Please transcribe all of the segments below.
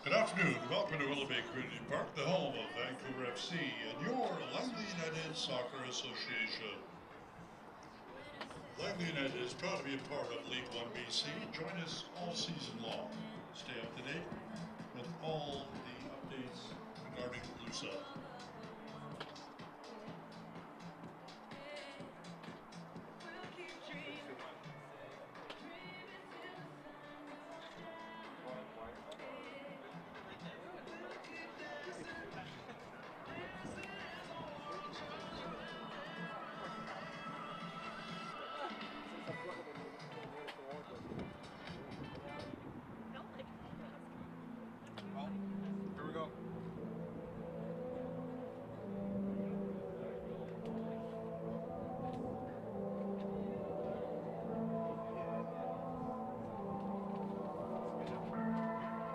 Good afternoon. Welcome to Willow Bay Community Park, the home of Vancouver FC and your Langley United Soccer Association. Langley United is proud to be a part of L1BC. Join us all season long. Stay up to date with all the updates regarding LUSA. Here we go.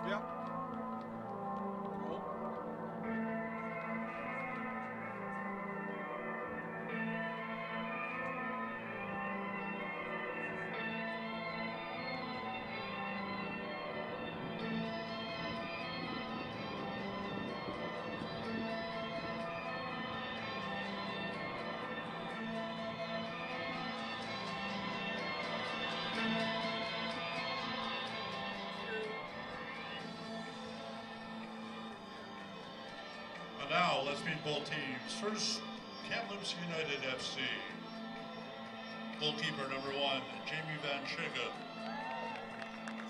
Yeah. Cool. And now let's meet both teams. First, Kamloops United FC. Goalkeeper number 1, Jamie Van Shega.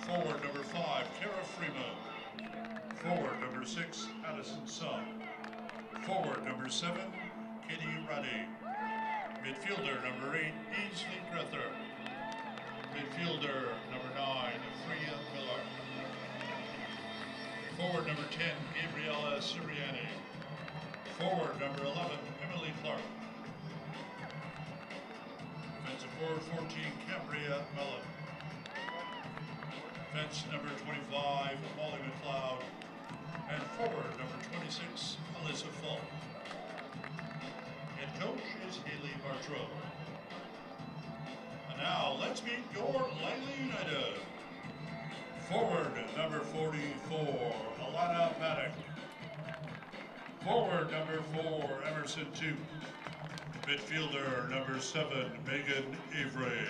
Forward number 5, Kara Freeman. Forward number 6, Addison Sun. Forward number 7, Katie Ruddy. Midfielder number 8, Ainsley Grether. Midfielder number 9, Freya Miller. Forward number 10, Gabriella Siriani. Forward number 11, Emily Clark. Defensive forward 14, Cambria Mellon. Fence number 25, Molly McLeod. And forward number 26, Alyssa Falk. Head coach is Haley Bartrow. And now let's meet your Langley United. Forward number 44, Alana Paddock. Forward number 4, Emerson Toop. Midfielder number 7, Megan Avery.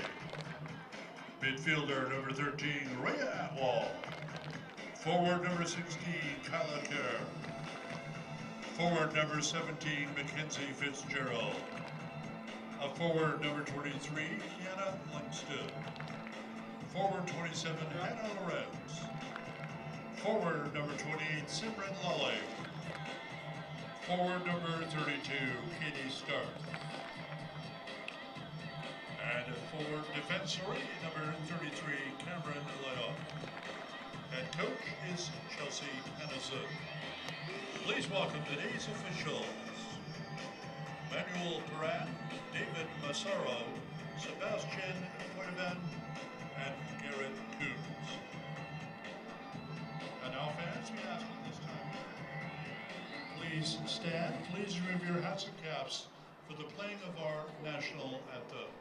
Midfielder number 13, Rhea Atwall. Forward number 16, Kyla Kerr. Forward number 17, Mackenzie Fitzgerald. Forward number 23, Kiana Langston. Forward 27, Hannah Lorenz. Forward number 28, Simran Lally. Forward number 32, Katie Stark. And forward defensor number 33, Cameron Leon. Head coach is Chelsea Hennison. Please welcome today's officials. Manuel Duran, David Massaro, Sebastian Poitevin, and Garrett Coombs. And now fans, we ask at this time, please stand, please remove your hats and caps for the playing of our national anthem.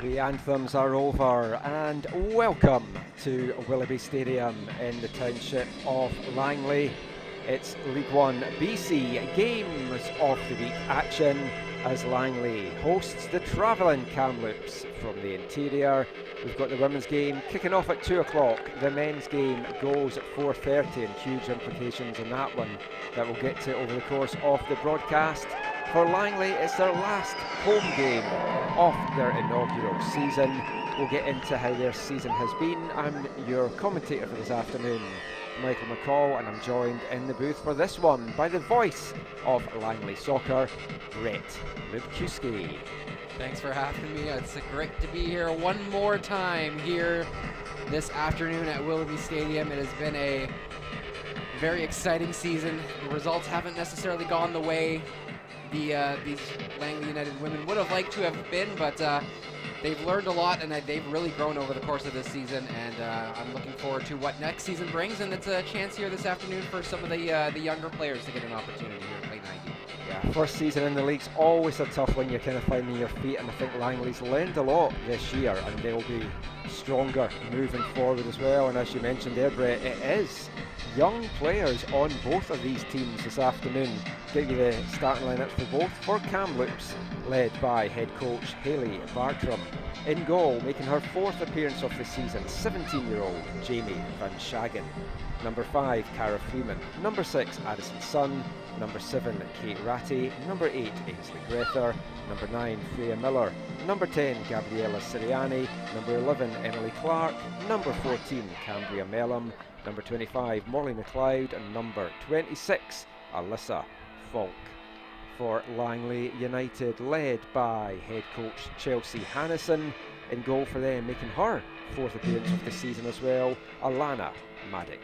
The anthems are over, and welcome to Willoughby Stadium in the township of Langley. It's League 1 BC Games of the Week action as Langley hosts the travelling Kamloops from the interior. We've got the women's game kicking off at 2 o'clock. The men's game goes at 4:30, and huge implications in that one that we'll get to over the course of the broadcast. For Langley, it's their last home game of their inaugural season. We'll get into how their season has been. I'm your commentator for this afternoon, Michael McCall, and I'm joined in the booth for this one by the voice of Langley soccer, Brett Lubkuski. Thanks for having me. It's great to be here one more time here this afternoon at Willoughby Stadium. It has been a very exciting season. The results haven't necessarily gone the way these Langley United women would have liked to have been, but they've learned a lot, and they've really grown over the course of this season, and I'm looking forward to what next season brings, and it's a chance here this afternoon for some of the younger players to get an opportunity here at Play 90. Yeah, first season in the league's always a tough one. You're kind of finding your feet, and I think Langley's learned a lot this year, and they'll be stronger moving forward as well. And as you mentioned there, Brett, it is young players on both of these teams this afternoon. Get you the starting lineup for both. For Kamloops, led by head coach Hayley Bartram. In goal, making her 4th appearance of the season, 17-year-old Jamie Van Shagen. Number 5, Cara Freeman. Number 6, Addison Sun. Number 7, Kate Ratty. Number 8, Ainsley Grether. Number 9, Freya Miller. Number 10, Gabriella Siriani. Number 11, Emily Clark. Number 14, Cambria Mellum. Number 25, Molly McLeod. And number 26, Alyssa Falk. For Langley United, led by head coach Chelsea Hannison. In goal for them, making her 4th appearance of the season as well, Alana Maddock.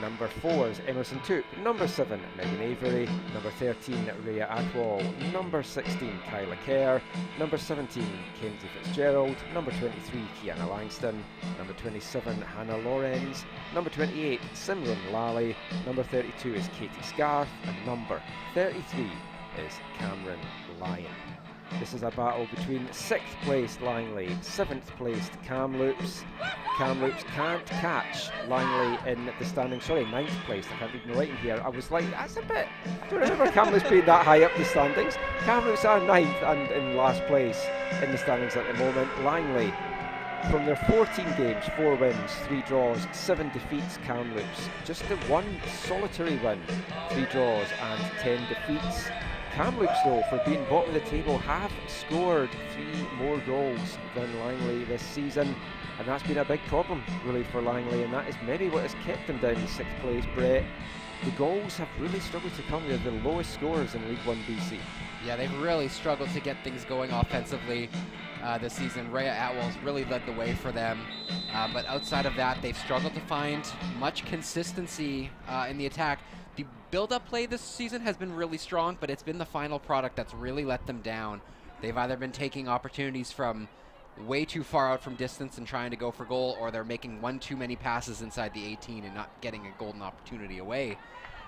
Number 4 is Emerson Toop. Number 7, Megan Avery. Number 13, Rhea Atwell. Number 16, Kyla Kerr. Number 17, Kenzie Fitzgerald. Number 23, Kiana Langston. Number 27, Hannah Lorenz. Number 28, Simran Lally. Number 32 is Katie Scarth. And number 33 is Cameron Lyon. This is a battle between 6th placed Langley, 7th placed Kamloops. Kamloops can't catch Langley in the standings. Sorry, 9th placed. I can't read my writing here. I was like, that's a bit. I don't remember Kamloops being that high up the standings. Kamloops are 9th and in last place in the standings at the moment. Langley, from their 14 games, 4 wins, 3 draws, 7 defeats. Kamloops, just the 1 solitary win, 3 draws and 10 defeats. Kamloops, though, for being bottom of the table, have scored 3 more goals than Langley this season, and that's been a big problem, really, for Langley, and that is maybe what has kept them down in 6th place, Brett. The goals have really struggled to come. They're the lowest scorers in League 1 BC. Yeah, they've really struggled to get things going offensively this season. Rhea Atwell's really led the way for them, but outside of that, they've struggled to find much consistency in the attack. The build-up play this season has been really strong, but it's been the final product that's really let them down. They've either been taking opportunities from way too far out from distance and trying to go for goal, or they're making one too many passes inside the 18 and not getting a golden opportunity away.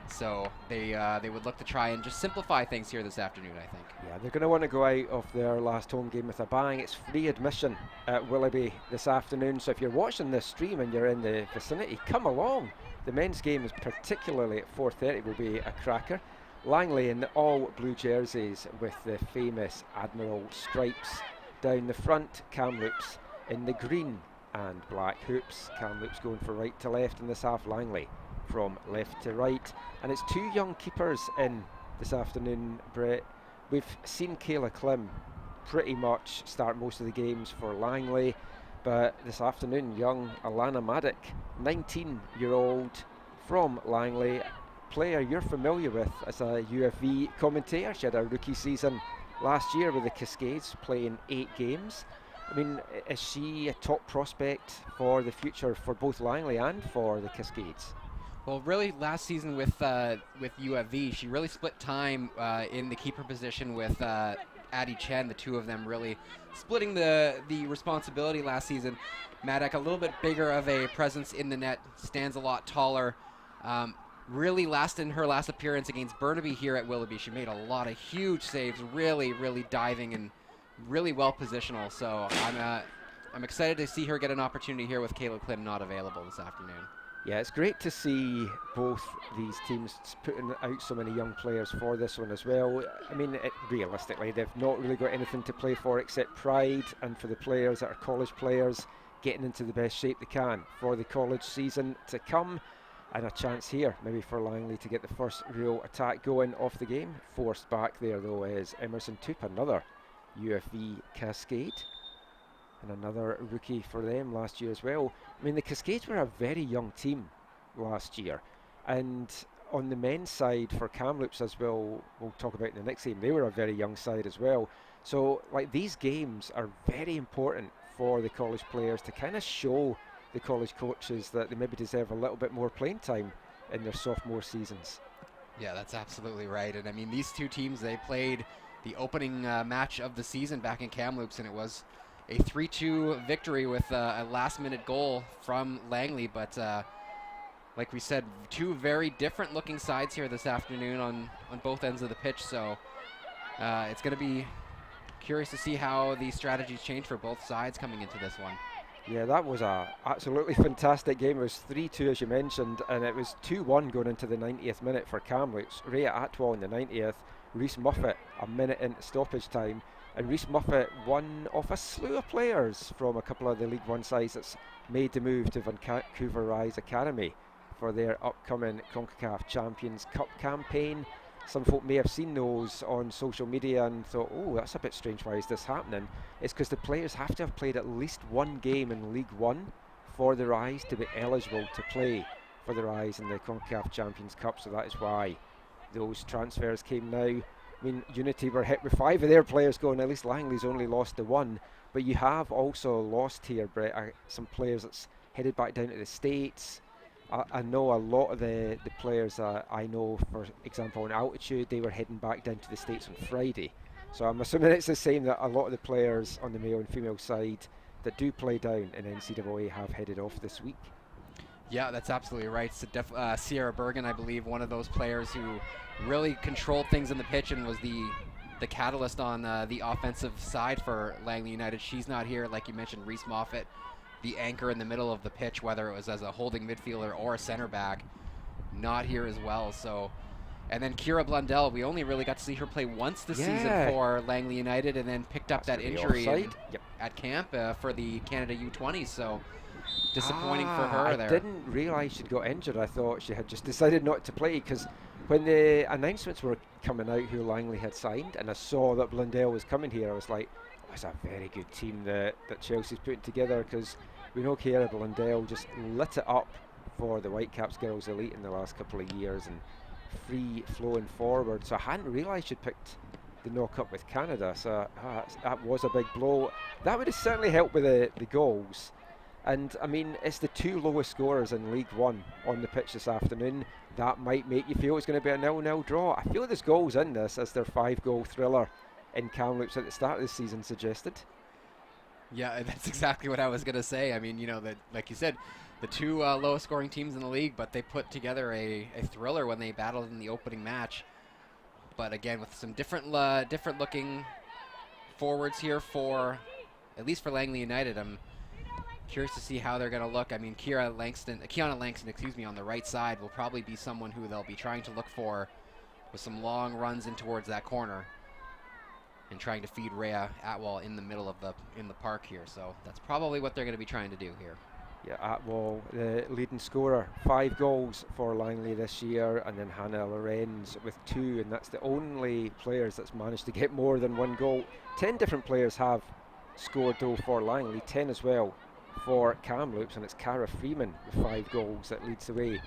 So they would look to try and just simplify things here this afternoon, I think. Yeah, they're going to want to go out of their last home game with a bang. It's free admission at Willoughby this afternoon, so if you're watching this stream and you're in the vicinity, come along. The men's game is particularly at 4:30 will be a cracker. Langley in the all blue jerseys with the famous Admiral stripes down the front. Kamloops in the green and black hoops. Kamloops going from right to left in this half. Langley from left to right. And it's 2 young keepers in this afternoon, Brett. We've seen Kayla Klim pretty much start most of the games for Langley. But this afternoon, young Alana Maddock, 19-year-old from Langley, player you're familiar with as a UFV commentator. She had a rookie season last year with the Cascades, playing 8 games. I mean, is she a top prospect for the future for both Langley and for the Cascades? Well, really, last season with UFV, she really split time in the keeper position with Addie Chen, the 2 of them really splitting the responsibility last season. Maddock, a little bit bigger of a presence in the net, stands a lot taller. Really in her last appearance against Burnaby here at Willoughby, she made a lot of huge saves, really diving and really well positional. So I'm excited to see her get an opportunity here with Kayla Klim not available this afternoon. Yeah, it's great to see both these teams putting out so many young players for this one as well. I mean, realistically, they've not really got anything to play for except pride, and for the players that are college players, getting into the best shape they can for the college season to come. And a chance here, maybe for Langley to get the first real attack going off the game. Forced back there, though, is Emerson Toop, another UFV Cascade. And another rookie for them last year as well. I mean, the Cascades were a very young team last year. And on the men's side for Kamloops, as we'll talk about in the next game, they were a very young side as well. So, like, these games are very important for the college players to kind of show the college coaches that they maybe deserve a little bit more playing time in their sophomore seasons. Yeah, that's absolutely right. And I mean, these two teams, they played the opening match of the season back in Kamloops, and it was a 3-2 victory with a last-minute goal from Langley. But like we said, two very different looking sides here this afternoon on both ends of the pitch. So it's going to be curious to see how the strategies change for both sides coming into this one. Yeah, that was a absolutely fantastic game. It was 3-2 as you mentioned, and it was 2-1 going into the 90th minute for Kamloops. Rhea Atwell in the 90th, Reese Muffet a minute into stoppage time, and Reese Muffet, one of a slew of players from a couple of the League One sides that's made the move to Vancouver Rise Academy for their upcoming CONCACAF Champions Cup campaign. Some folk may have seen those on social media and thought, oh, that's a bit strange, why is this happening? It's because the players have to have played at least one game in League One for the Rise to be eligible to play for the Rise in the CONCACAF Champions Cup, so that is why those transfers came now. I mean, Unity were hit with 5 of their players going, at least Langley's only lost the 1, but you have also lost here, Brett, some players that's headed back down to the States. I know a lot of the players I know, for example, in Altitude, they were heading back down to the States on Friday. So I'm assuming it's the same, that a lot of the players on the male and female side that do play down in NCAA have headed off this week. Yeah, that's absolutely right. So Sierra Bergen, I believe, one of those players who really controlled things in the pitch and was the catalyst on the offensive side for Langley United. She's not here. Like you mentioned, Reese Moffett, the anchor in the middle of the pitch, whether it was as a holding midfielder or a center back, not here as well. So, and then Kira Blundell, we only really got to see her play once this season for Langley United, and then picked up that injury at camp for the Canada U20. So disappointing for her there. I didn't realise she'd got injured. I thought she had just decided not to play, because when the announcements were coming out who Langley had signed, and I saw that Blundell was coming here, I was like, it's a very good team that Chelsea's putting together, because we know Kira Blundell just lit it up for the Whitecaps Girls Elite in the last couple of years, and free flowing forward. So I hadn't realised she'd picked the knock-up with Canada, so that was a big blow. That would have certainly helped with the goals. And I mean, it's the 2 lowest scorers in League One on the pitch this afternoon. That might make you feel it's going to be a 0-0 draw. I feel there's goals in this, as their 5-goal thriller in Kamloops at the start of the season suggested. Yeah, that's exactly what I was going to say. I mean, you know, like you said, the 2 lowest scoring teams in the league, but they put together a thriller when they battled in the opening match. But again, with some different looking forwards here for, at least for Langley United. I'm curious to see how they're going to look. I mean, Kiana Langston, on the right side will probably be someone who they'll be trying to look for with some long runs in towards that corner, and trying to feed Rhea Atwell in the middle of the park here. So that's probably what they're going to be trying to do here. Yeah, Atwell, the leading scorer, 5 goals for Langley this year, and then Hannah Lorenz with 2, and that's the only players that's managed to get more than 1 goal. 10 different players have scored though for Langley, 10 as well for Kamloops, and it's Cara Freeman with 5 goals that leads the way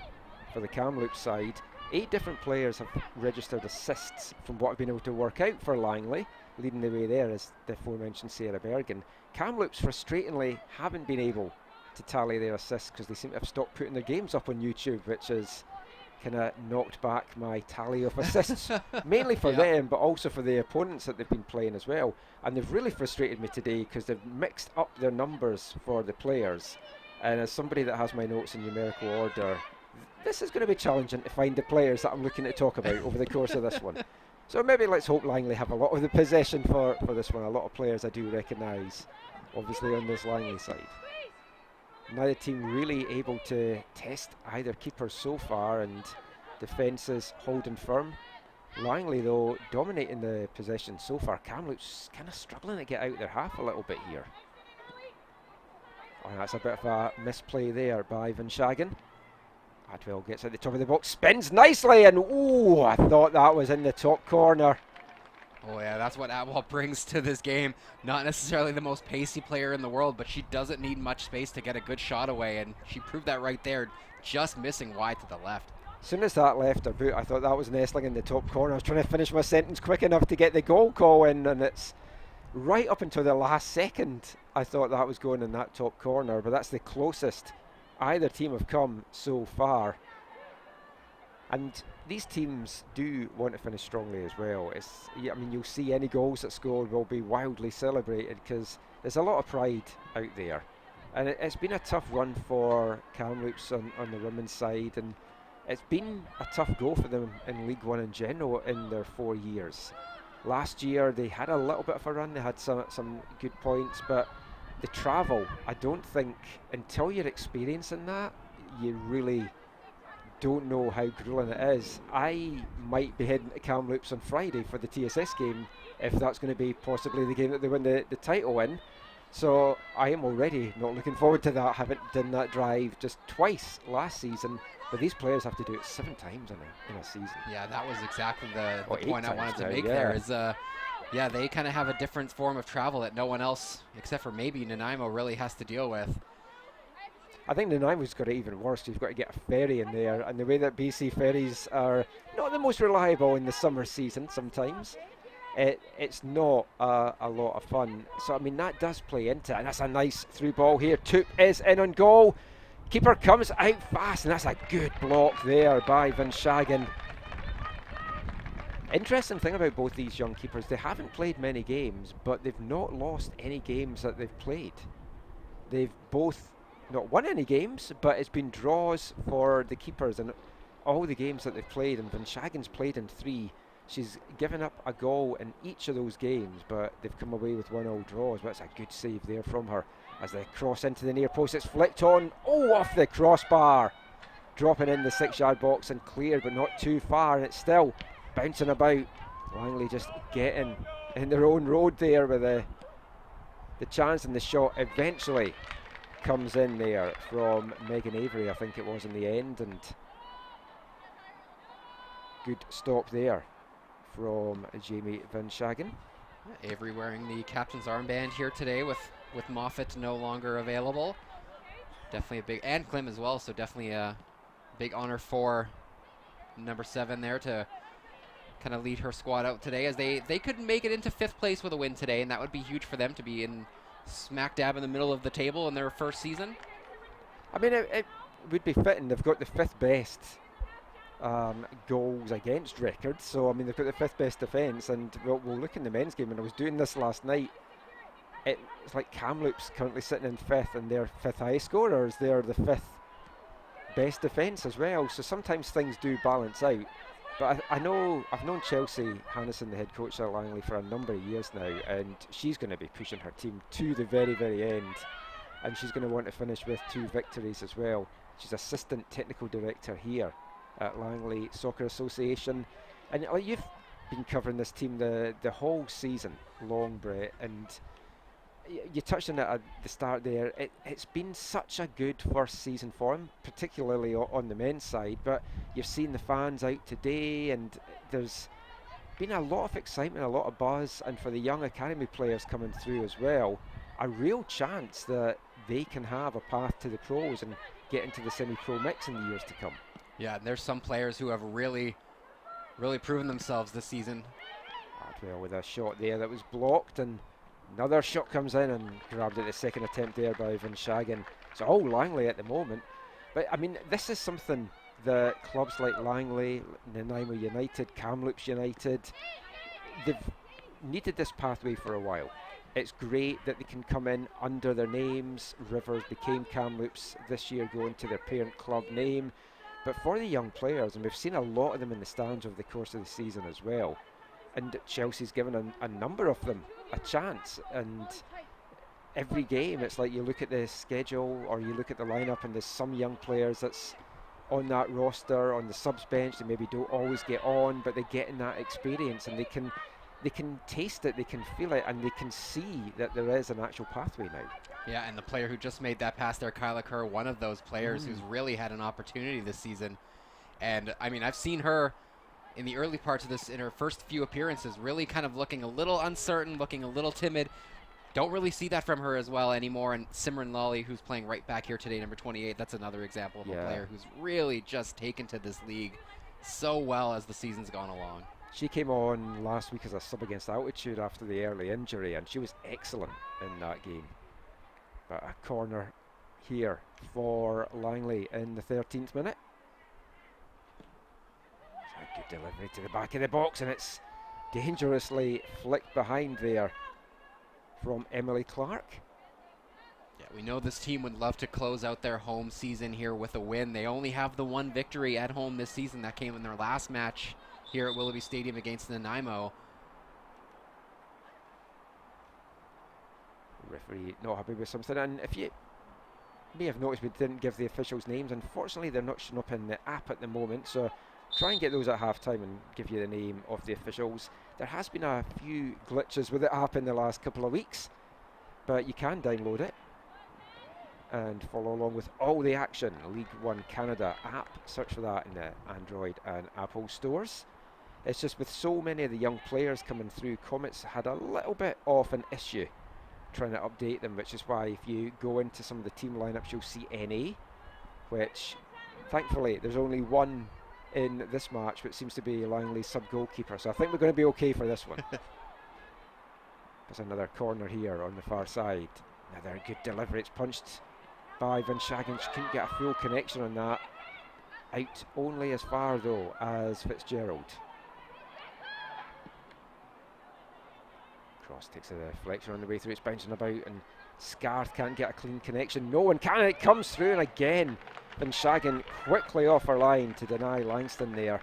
for the Kamloops side. 8 different players have registered assists from what I've been able to work out for Langley. Leading the way there is the aforementioned Sarah Bergen. Kamloops, frustratingly, haven't been able to tally their assists because they seem to have stopped putting their games up on YouTube, which has kind of knocked back my tally of assists, mainly for them, but also for the opponents that they've been playing as well. And they've really frustrated me today because they've mixed up their numbers for the players. And as somebody that has my notes in numerical order, this is going to be challenging to find the players that I'm looking to talk about over the course of this one. So maybe let's hope Langley have a lot of the possession for this one. A lot of players I do recognise, obviously, on this Langley side. Neither team really able to test either keepers so far, and defences holding firm. Langley, though, dominating the possession so far. Kamloops kind of struggling to get out their half a little bit here. Oh, that's a bit of a misplay there by Van Schagen. Adwell gets at the top of the box, spins nicely, and ooh, I thought that was in the top corner. Oh yeah, that's what Atwell brings to this game. Not necessarily the most pacey player in the world, but she doesn't need much space to get a good shot away, and she proved that right there, just missing wide to the left. As soon as that left her boot, I thought that was nestling in the top corner. I was trying to finish my sentence quick enough to get the goal call in, and it's right up until the last second I thought that was going in that top corner, but that's the closest either team have come so far. And these teams do want to finish strongly as well. I mean, you'll see any goals that scored will be wildly celebrated because there's a lot of pride out there. And it's been a tough run for Kamloops on the women's side, and it's been a tough go for them in League One in general in their 4 years. Last year they had a little bit of a run, they had some good points, but the travel, I don't think, until you're experiencing that, you really don't know how grueling it is. I might be heading to Kamloops on Friday for the TSS game, if that's going to be possibly the game that they win the title in. So I am already not looking forward to that. Haven't done that drive just twice last season, but these players have to do it 7 times in a season. Yeah, that was exactly the point I wanted to now, make yeah. there is, yeah, they kind of have a different form of travel that no one else, except for maybe Nanaimo, really has to deal with. I think Nanaimo's got it even worse. You've got to get a ferry in there, and the way that BC ferries are not the most reliable in the summer season sometimes, it's not a lot of fun. So I mean, that does play into it, and that's a nice through ball here. Toop is in on goal. Keeper comes out fast, and that's a good block there by Van Schagen. Interesting thing about both these young keepers, they haven't played many games, but they've not lost any games that they've played. They've both not won any games, but it's been draws for the keepers in all the games that they've played, and Van Schagen's played in 3. She's given up a goal in each of those games, but they've come away with 1-1 draws. But it's a good save there from her. As they cross into the near post, it's flicked on, off the crossbar. Dropping in the 6-yard box and cleared, but not too far, and it's still bouncing about. Langley just getting in their own road there with the chance, and the shot eventually comes in there from Megan Avery, I think it was in the end, and good stop there from Jamie Van Schagen. Avery wearing the captain's armband here today with Moffat no longer available. Definitely a big, and Klim as well, so definitely a big honor for number 7 there to kind of lead her squad out today, as they could make it into 5th place with a win today, and that would be huge for them to be in smack dab in the middle of the table in their first season. I mean, it would be fitting. They've got the 5th best goals against record, so I mean they've got the 5th best defence, and we'll look in the men's game, and I was doing this last night. It's like Kamloops currently sitting in 5th, and they're 5th highest scorers. They're the 5th best defence as well, so sometimes things do balance out. But I know, I've known Chelsea Hannison, the head coach at Langley, for a number of years now, and she's going to be pushing her team to the very, very end, and she's going to want to finish with 2 victories as well. She's assistant technical director here at Langley Soccer Association, and you've been covering this team the whole season long, Brett, and you touched on it at the start there. It's been such a good first season for him, particularly on the men's side, but you've seen the fans out today, and there's been a lot of excitement, a lot of buzz, and for the young academy players coming through as well, a real chance that they can have a path to the pros and get into the semi-pro mix in the years to come. Yeah, and there's some players who have really proven themselves this season. Adwell with a shot there that was blocked, and another shot comes in and grabbed at the second attempt there by Van Schagen. It's all Langley at the moment. But I mean, this is something that clubs like Langley, Nanaimo United, Kamloops United, they've needed this pathway for a while. It's great that they can come in under their names. Rivers became Kamloops this year, going to their parent club name. But for the young players, and we've seen a lot of them in the stands over the course of the season as well, and Chelsea's given a number of them a chance, and every game it's like you look at the schedule or you look at the lineup and there's some young players that's on that roster, on the subs bench, they maybe don't always get on, but they're getting that experience and they can taste it, they can feel it, and they can see that there is an actual pathway now. Yeah, and the player who just made that pass there, Kyla Kerr, one of those players who's really had an opportunity this season. And I mean, I've seen her in the early parts of this, in her first few appearances, really kind of looking a little uncertain, looking a little timid. Don't really see that from her as well anymore. And Simran Lawley, who's playing right back here today, number 28, that's another example of a player who's really just taken to this league so well as the season's gone along. She came on last week as a sub against Altitude after the early injury, and she was excellent in that game. But a corner here for Langley in the 13th minute. A good delivery to the back of the box, and it's dangerously flicked behind there from Emily Clark. Yeah, we know this team would love to close out their home season here with a win. They only have the one victory at home this season. That came in their last match here at Willoughby Stadium against Nanaimo. Referee not happy with something, and if you may have noticed, we didn't give the officials' names. Unfortunately, they're not showing up in the app at the moment, so try and get those at half-time and give you the name of the officials. There has been a few glitches with the app in the last couple of weeks, but you can download it and follow along with all the action. League One Canada app, search for that in the Android and Apple stores. It's just with so many of the young players coming through, Comets had a little bit of an issue trying to update them, which is why if you go into some of the team lineups, you'll see NA, which thankfully there's only one in this match, which seems to be Langley's sub-goalkeeper, so I think we're going to be okay for this one. There's another corner here on the far side. Another good delivery. It's punched by Van Schagen. She couldn't get a full connection on that. Out only as far though as Fitzgerald. Cross takes a deflection on the way through. It's bouncing about and Scarth can't get a clean connection. No one can. It comes through, and again Van Schagen quickly off her line to deny Langston there.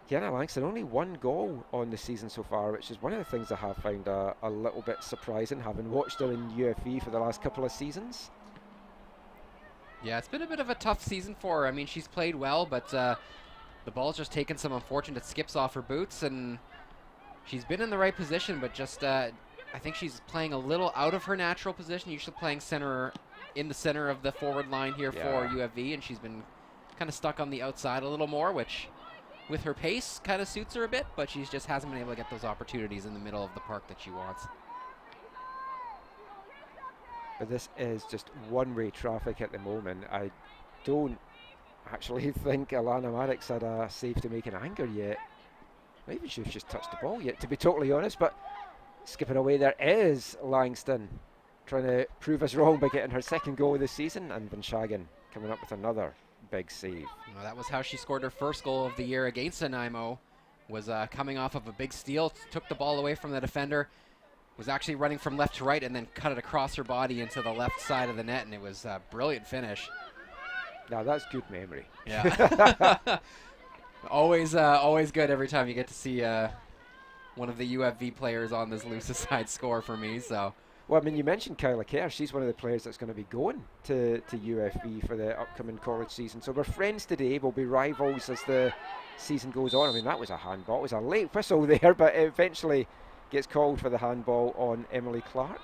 Kiana Langston only one goal on the season so far, which is one of the things I have found a little bit surprising, having watched her in UFE for the last couple of seasons. Yeah, it's been a bit of a tough season for her. I mean, she's played well, but the ball's just taken some unfortunate skips off her boots, and she's been in the right position, but just I think she's playing a little out of her natural position. Usually playing center, in the center of the forward line here for UFV, and she's been kind of stuck on the outside a little more, which with her pace kind of suits her a bit, but she just hasn't been able to get those opportunities in the middle of the park that she wants. But this is just one-way traffic at the moment. I don't actually think Alana Maddox had a save to make in anger yet. Maybe she's just touched the ball yet, to be totally honest, but skipping away there is Langston, trying to prove us wrong by getting her second goal of the season, and Van Schagen coming up with another big save. Well, that was how she scored her first goal of the year against Nanaimo, was coming off of a big steal, took the ball away from the defender, was actually running from left to right and then cut it across her body into the left side of the net, and it was a brilliant finish. Now that's good memory. Yeah. always good every time you get to see one of the UFV players on this loose side score for me. So. Well, I mean, you mentioned Kyla Kerr. She's one of the players that's going to be going to UFV for the upcoming college season. So we're friends today. We'll be rivals as the season goes on. I mean, that was a handball. It was a late whistle there, but it eventually gets called for the handball on Emily Clark.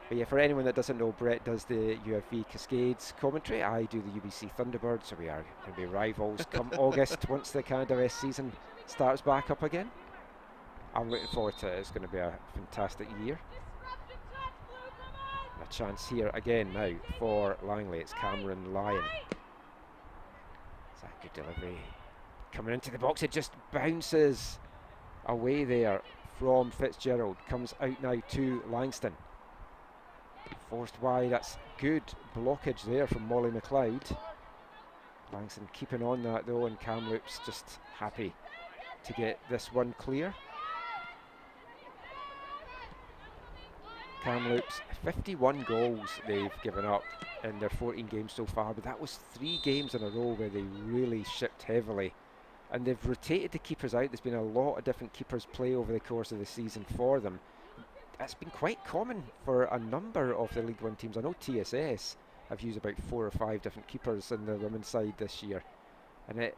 But yeah, for anyone that doesn't know, Brett does the UFV Cascades commentary. I do the UBC Thunderbirds, so we are going to be rivals come August once the Canada West season starts back up again. I'm looking forward to it. It's going to be a fantastic year. A chance here again now for Langley. It's Cameron Lyon. It's a good delivery. Coming into the box, it just bounces away there from Fitzgerald. Comes out now to Langston. Forced wide. That's good blockage there from Molly McLeod. Langston keeping on that though, and Kamloops just happy to get this one clear. Kamloops, 51 goals they've given up in their 14 games so far, but that was 3 games in a row where they really shipped heavily and they've rotated the keepers out. There's been a lot of different keepers play over the course of the season for them. It's been quite common for a number of the League One teams. I know TSS have used about 4 or 5 different keepers in the women's side this year, and I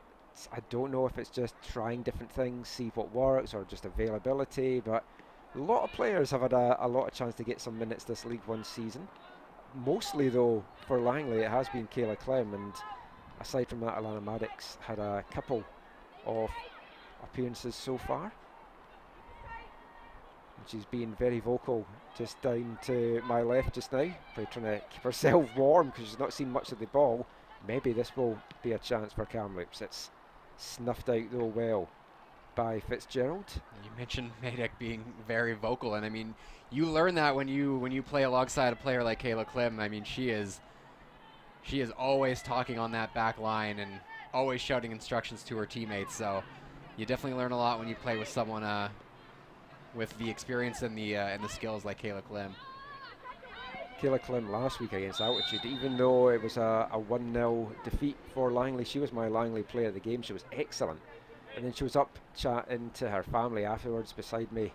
don't know if it's just trying different things, see what works, or just availability, but a lot of players have had a lot of chance to get some minutes this League One season. Mostly though, for Langley, it has been Kayla Clem, and aside from that, Alana Maddox had a couple of appearances so far. And she's been very vocal just down to my left just now, trying to keep herself warm because she's not seen much of the ball. Maybe this will be a chance for Kamloops. It's snuffed out though well by Fitzgerald. You mentioned Madek being very vocal, and I mean, you learn that when you play alongside a player like Kayla Clem. I mean, she is always talking on that back line and always shouting instructions to her teammates. So you definitely learn a lot when you play with someone with the experience and the skills like Kayla Clem. Kayla Clem last week against Altitude, even though it was a 1-0 defeat for Langley, she was my Langley player of the game. She was excellent. And then she was up chatting to her family afterwards beside me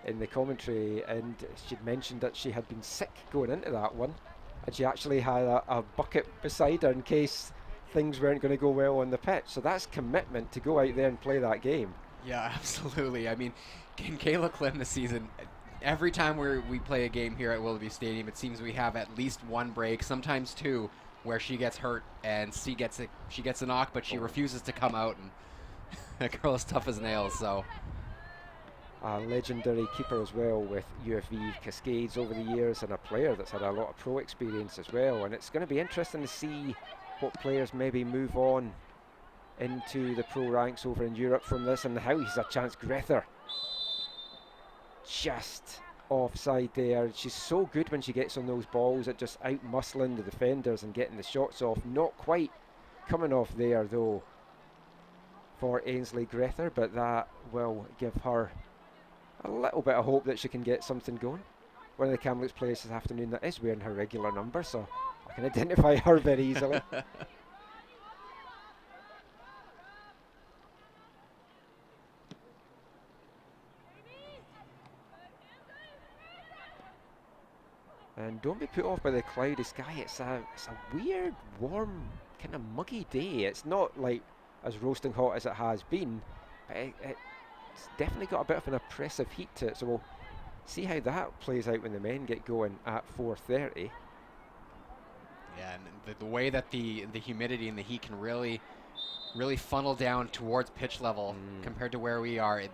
in the commentary, and she'd mentioned that she had been sick going into that one, and she actually had a bucket beside her in case things weren't going to go well on the pitch. So that's commitment to go out there and play that game. Yeah, absolutely. I mean, in Kayla Clem this season, every time we play a game here at Willoughby Stadium, it seems we have at least one break, sometimes 2, where she gets hurt and she gets a knock, but she refuses to come out, and that girl is tough as nails. So a legendary keeper as well with UFV Cascades over the years, and a player that's had a lot of pro experience as well. And it's going to be interesting to see what players maybe move on into the pro ranks over in Europe from this, and how he's a chance. Grether just offside there. She's so good when she gets on those balls at just out muscling the defenders and getting the shots off. Not quite coming off there though for Ainsley Grether, but that will give her a little bit of hope that she can get something going. One of the Kamloops players this afternoon that is wearing her regular number, so I can identify her very easily. And don't be put off by the cloudy sky. It's a weird, warm, kind of muggy day. It's not like as roasting hot as it has been, but it's definitely got a bit of an oppressive heat to it. So we'll see how that plays out when the men get going at 4:30. Yeah, and the way that the humidity and the heat can really funnel down towards pitch level compared to where we are,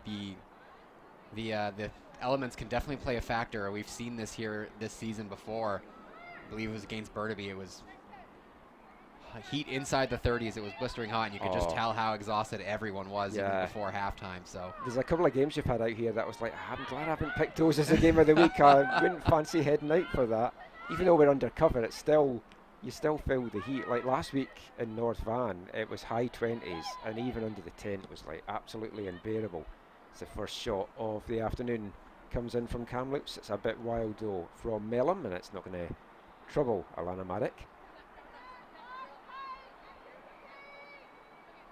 the elements can definitely play a factor. We've seen this here this season before. I believe it was against Burnaby. It was heat inside the 30s. It was blistering hot, and you could just tell how exhausted everyone was even before halftime. So there's a couple of games you've had out here that was like, I'm glad I haven't picked those as a game of the week. I wouldn't fancy heading out for that. Even though we're undercover, it's still, you still feel the heat. Like last week in North Van, it was high 20s, and even under the tent it was like absolutely unbearable. It's the first shot of the afternoon. Comes in from Kamloops. It's a bit wild though from Mellum, and it's not going to trouble Alana Maddox.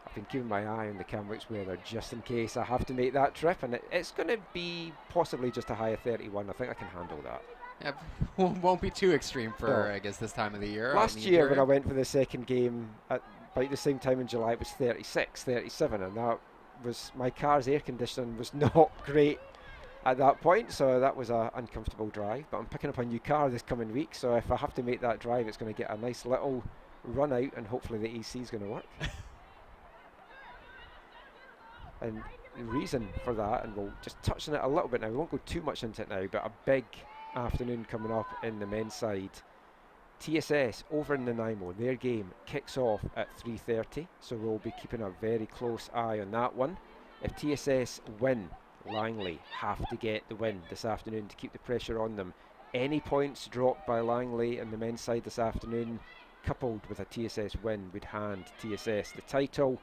I've been keeping my eye on the Kamloops weather just in case I have to make that trip, and it's going to be possibly just a high of 31. I think I can handle that. Yeah, won't be too extreme for I guess this time of the year. Last year when I went for the second game at about the same time in July, it was 36, 37, and that was, my car's air conditioning was not great at that point, so that was an uncomfortable drive. But I'm picking up a new car this coming week, so if I have to make that drive, it's going to get a nice little run out, and hopefully the AC is going to work. And the reason for that, and we'll just touch on it a little bit now, we won't go too much into it now, but a big afternoon coming up in the men's side. TSS over in Nanaimo, their game kicks off at 3:30, so we'll be keeping a very close eye on that one. If TSS win, Langley have to get the win this afternoon to keep the pressure on them. Any points dropped by Langley in the men's side this afternoon, coupled with a TSS win, would hand TSS the title.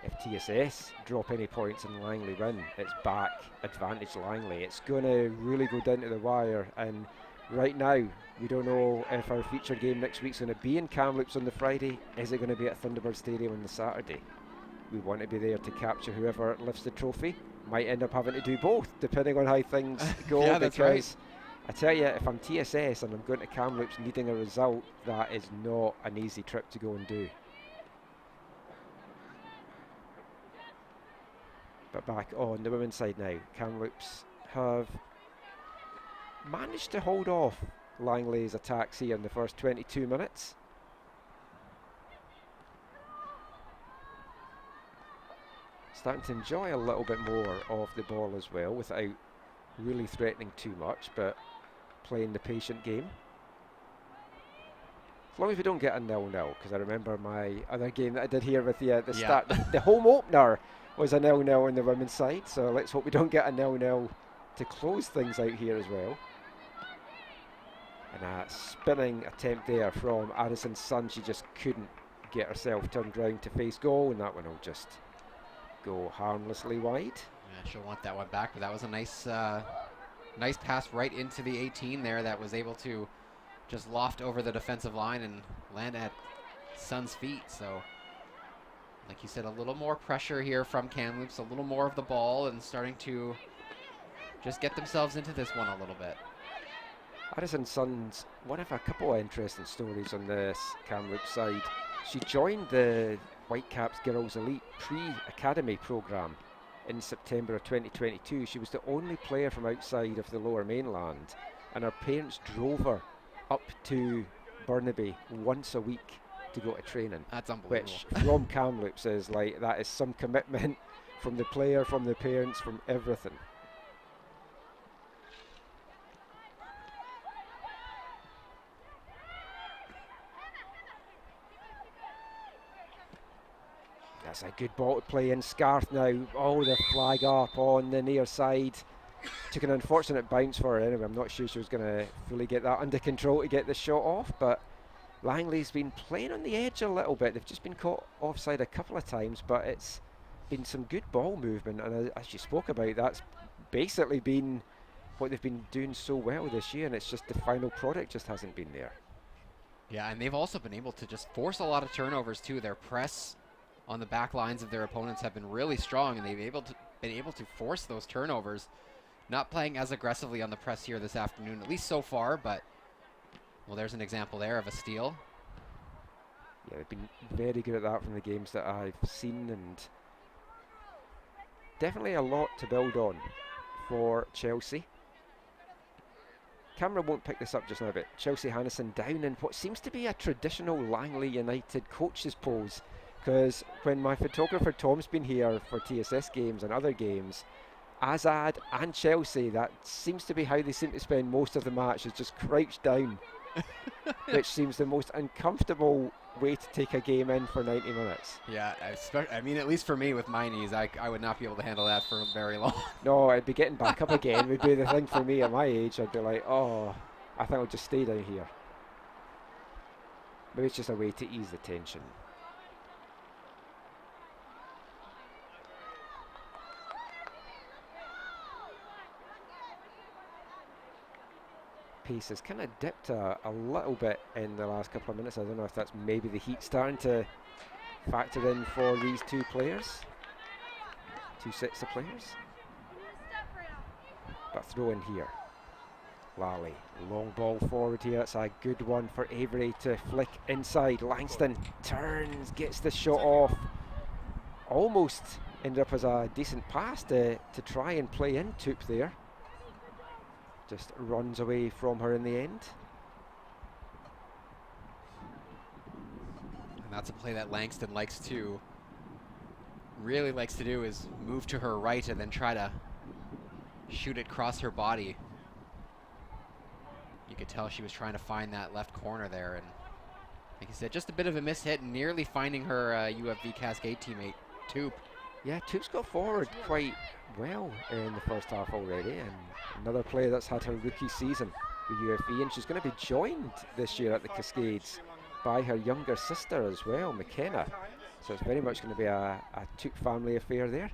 If TSS drop any points and Langley win, it's back advantage Langley. It's going to really go down to the wire, and right now we don't know if our feature game next week's going to be in Kamloops on the Friday. Is it going to be at Thunderbird Stadium on the Saturday? we want to be there to capture whoever lifts the trophy. Might end up having to do both, depending on how things go. Yeah, that's right. Because I tell you, if I'm TSS and I'm going to Kamloops needing a result, that is not an easy trip to go and do. But back on the women's side now, Kamloops have managed to hold off Langley's attacks here in the first 22 minutes. Starting to enjoy a little bit more of the ball as well, without really threatening too much, but playing the patient game. As long as we don't get a 0-0, because I remember my other game that I did here with you at the start. The home opener was a 0-0 on the women's side, so let's hope we don't get a 0-0 to close things out here as well. And a spinning attempt there from Addison's son. She just couldn't get herself turned round to face goal, and that one will just go harmlessly wide. Yeah, she'll want that one back, but that was a nice nice pass right into the 18 there that was able to just loft over the defensive line and land at Sun's feet. So, like you said, a little more pressure here from Kamloops, a little more of the ball, and starting to just get themselves into this one a little bit. Addison's son's one of a couple of interesting stories on this Kamloops side. She joined the Whitecaps Girls Elite pre-academy program in September of 2022. She was the only player from outside of the Lower Mainland, and her parents drove her up to Burnaby once a week to go to training. That's unbelievable. Which from Kamloops is like, that is some commitment from the player, from the parents, from everything. That's a good ball to play in. Scarth now. Oh, the flag up on the near side. Took an unfortunate bounce for her anyway. I'm not sure she was going to fully get that under control to get the shot off, but Langley's been playing on the edge a little bit. They've just been caught offside a couple of times, but it's been some good ball movement, and as you spoke about, that's basically been what they've been doing so well this year, and it's just the final product just hasn't been there. Yeah, and they've also been able to just force a lot of turnovers too. Their press on the back lines of their opponents have been really strong, and they've been able to force those turnovers. Not playing as aggressively on the press here this afternoon, at least so far, but well, there's an example there of a steal. Yeah, they've been very good at that from the games that I've seen, and definitely a lot to build on for Chelsea. Camera won't pick this up just now, but Chelsea Hannison down in what seems to be a traditional Langley United coach's pose, because when my photographer Tom's been here for TSS games and other games, Azad and Chelsea, that seems to be how they seem to spend most of the match, is just crouched down, which seems the most uncomfortable way to take a game in for 90 minutes. Yeah, I mean, at least for me with my knees, I would not be able to handle that for very long. No, I'd be getting back up again would be the thing for me at my age. I'd be like, oh, I think I'll just stay down here. Maybe it's just a way to ease the tension. Pace has kind of dipped a little bit in the last couple of minutes. I don't know if that's maybe the heat starting to factor in for these two players, two sets of players. But throw in here. Lally, long ball forward here. That's a good one for Avery to flick inside. Langston turns, gets the shot off. Almost ended up as a decent pass to try and play in Toop there. Just runs away from her in the end. And that's a play that Langston really likes to do, is move to her right and then try to shoot it across her body. You could tell she was trying to find that left corner there, and like I said, just a bit of a miss hit, nearly finding her UFV Cascade teammate, Toop. Yeah, Toop's got forward quite well in the first half already, and another player that's had her rookie season with UFV, and she's going to be joined this year at the Cascades by her younger sister as well, McKenna. So it's very much going to be a Toop family affair there.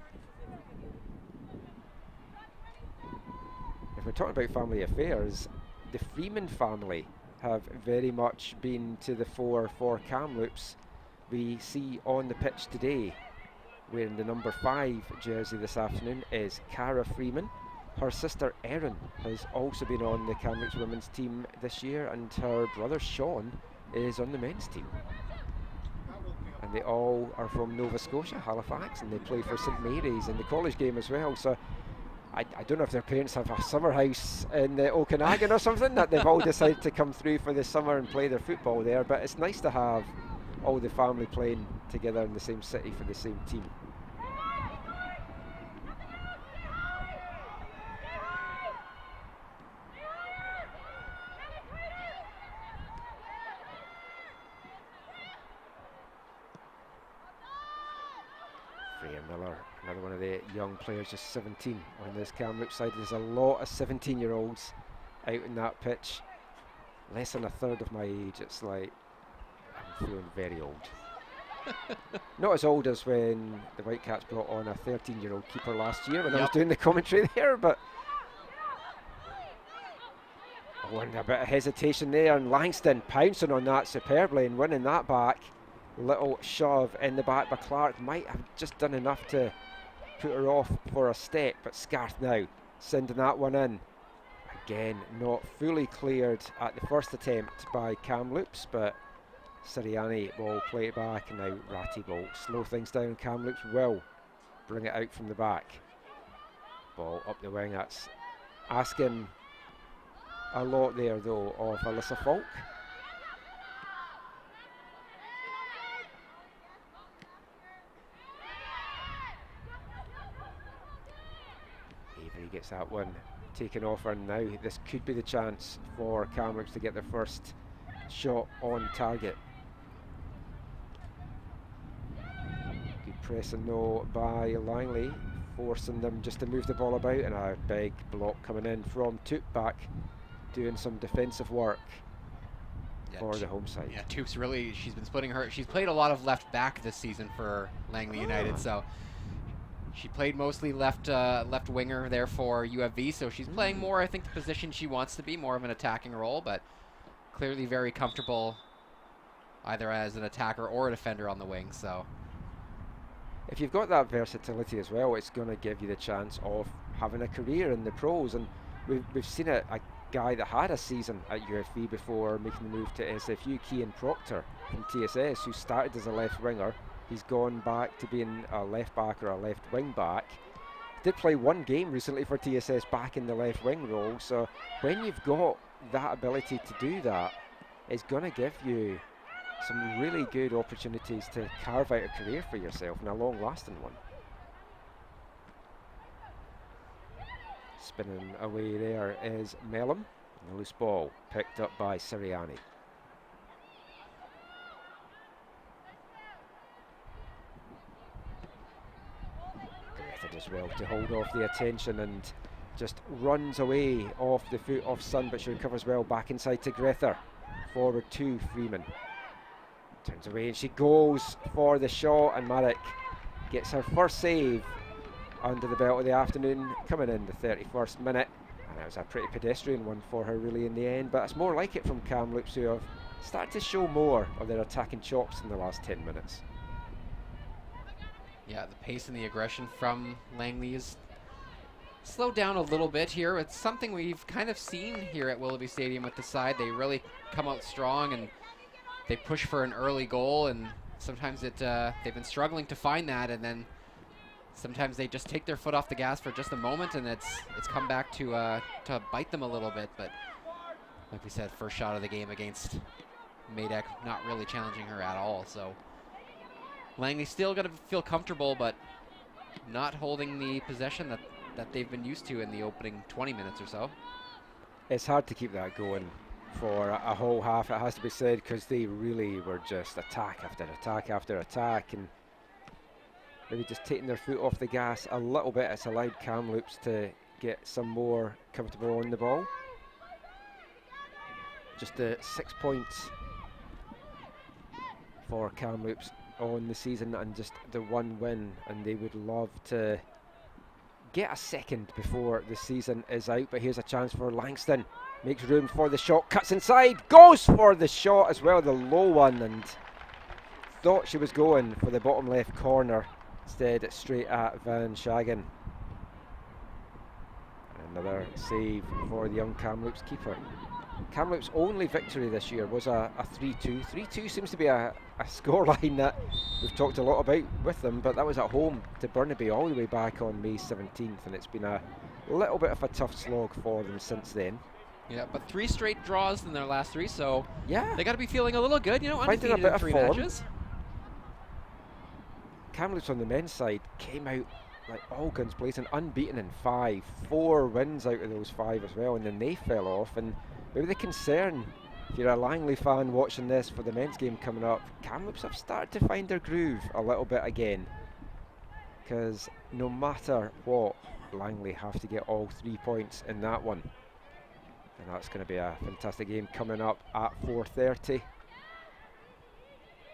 If we're talking about family affairs, the Freeman family have very much been to the fore for Kamloops. We see on the pitch today wearing the number 5 jersey this afternoon is Cara Freeman. Her sister Erin has also been on the Kamloops women's team this year, and her brother Sean is on the men's team. And they all are from Nova Scotia, Halifax, and they play for St Mary's in the college game as well. So I don't know if their parents have a summer house in the Okanagan or something, that they've all decided to come through for the summer and play their football there. But it's nice to have all the family playing together in the same city for the same team. Miller, another one of the young players, just 17 on this Kamloops side. There's a lot of 17-year-olds out in that pitch. Less than a third of my age. It's like, I'm feeling very old. Not as old as when the Whitecaps brought on a 13-year-old keeper last year when I was doing the commentary there, but and a bit of hesitation there, and Langston pouncing on that superbly and winning that back. Little shove in the back by Clark, might have just done enough to put her off for a step, but Scarth now sending that one in. Again, not fully cleared at the first attempt by Kamloops, but Sirianni will play it back, and now Ratty will slow things down. Kamloops will bring it out from the back. Ball up the wing, that's asking a lot there though of Alyssa Falk. Gets that one taken off her. Now this could be the chance for Kamloops to get their first shot on target. Good pressing though by Langley, forcing them just to move the ball about, and a big block coming in from Toop back, doing some defensive work for the home side. Yeah, Toop's really, she's been splitting her, she's played a lot of left back this season for Langley United, so she played mostly left winger there for UFV, so she's playing more, I think, the position she wants to be, more of an attacking role, but clearly very comfortable either as an attacker or a defender on the wing. So if you've got that versatility as well, it's going to give you the chance of having a career in the pros. And we've seen a guy that had a season at UFV before making the move to SFU, Cian Proctor from TSS, who started as a left winger. He's gone back to being a left back or a left wing back. Did play one game recently for TSS back in the left wing role. So when you've got that ability to do that, it's going to give you some really good opportunities to carve out a career for yourself, and a long lasting one. Spinning away there is Mellum. The loose ball picked up by Sirianni. As well to hold off the attention, and just runs away off the foot of Sun, but she recovers well back inside to Grether. Forward to Freeman. Turns away and she goes for the shot, and Marek gets her first save under the belt of the afternoon, coming in the 31st minute. And that was a pretty pedestrian one for her really in the end, but it's more like it from Kamloops, who have started to show more of their attacking chops in the last 10 minutes. Yeah, the pace and the aggression from Langley is slowed down a little bit here. It's something we've kind of seen here at Willoughby Stadium with the side. They really come out strong and they push for an early goal, and sometimes they've been struggling to find that, and then sometimes they just take their foot off the gas for just a moment, and it's come back to bite them a little bit. But like we said, first shot of the game against Madec, not really challenging her at all. So Langley still got to feel comfortable, but not holding the possession that they've been used to in the opening 20 minutes or so. It's hard to keep that going for a whole half, it has to be said, because they really were just attack after attack after attack, and maybe just taking their foot off the gas a little bit. It's allowed Kamloops to get some more comfortable on the ball. Just 6 points for Kamloops on the season, and just the one win, and they would love to get a second before the season is out. But here's a chance for Langston, makes room for the shot, cuts inside, goes for the shot as well, the low one, and thought she was going for the bottom left corner. Instead, straight at Van Schagen. Another save for the young Kamloops keeper. Kamloops' only victory this year was a 3-2. 3-2 seems to be a scoreline that we've talked a lot about with them, but that was at home to Burnaby all the way back on May 17th, and it's been a little bit of a tough slog for them since then. Yeah, but 3 straight draws in their last 3, so yeah, they got to be feeling a little good, finding undefeated a bit in of 3 form. matches. Kamloops on the men's side came out like all guns blazing, unbeaten in 5, 4 wins out of those 5 as well, and then they fell off. And maybe the concern, if you're a Langley fan watching this for the men's game coming up, Kamloops have started to find their groove a little bit again, because no matter what, Langley have to get all 3 points in that one, and that's going to be a fantastic game coming up at 4:30.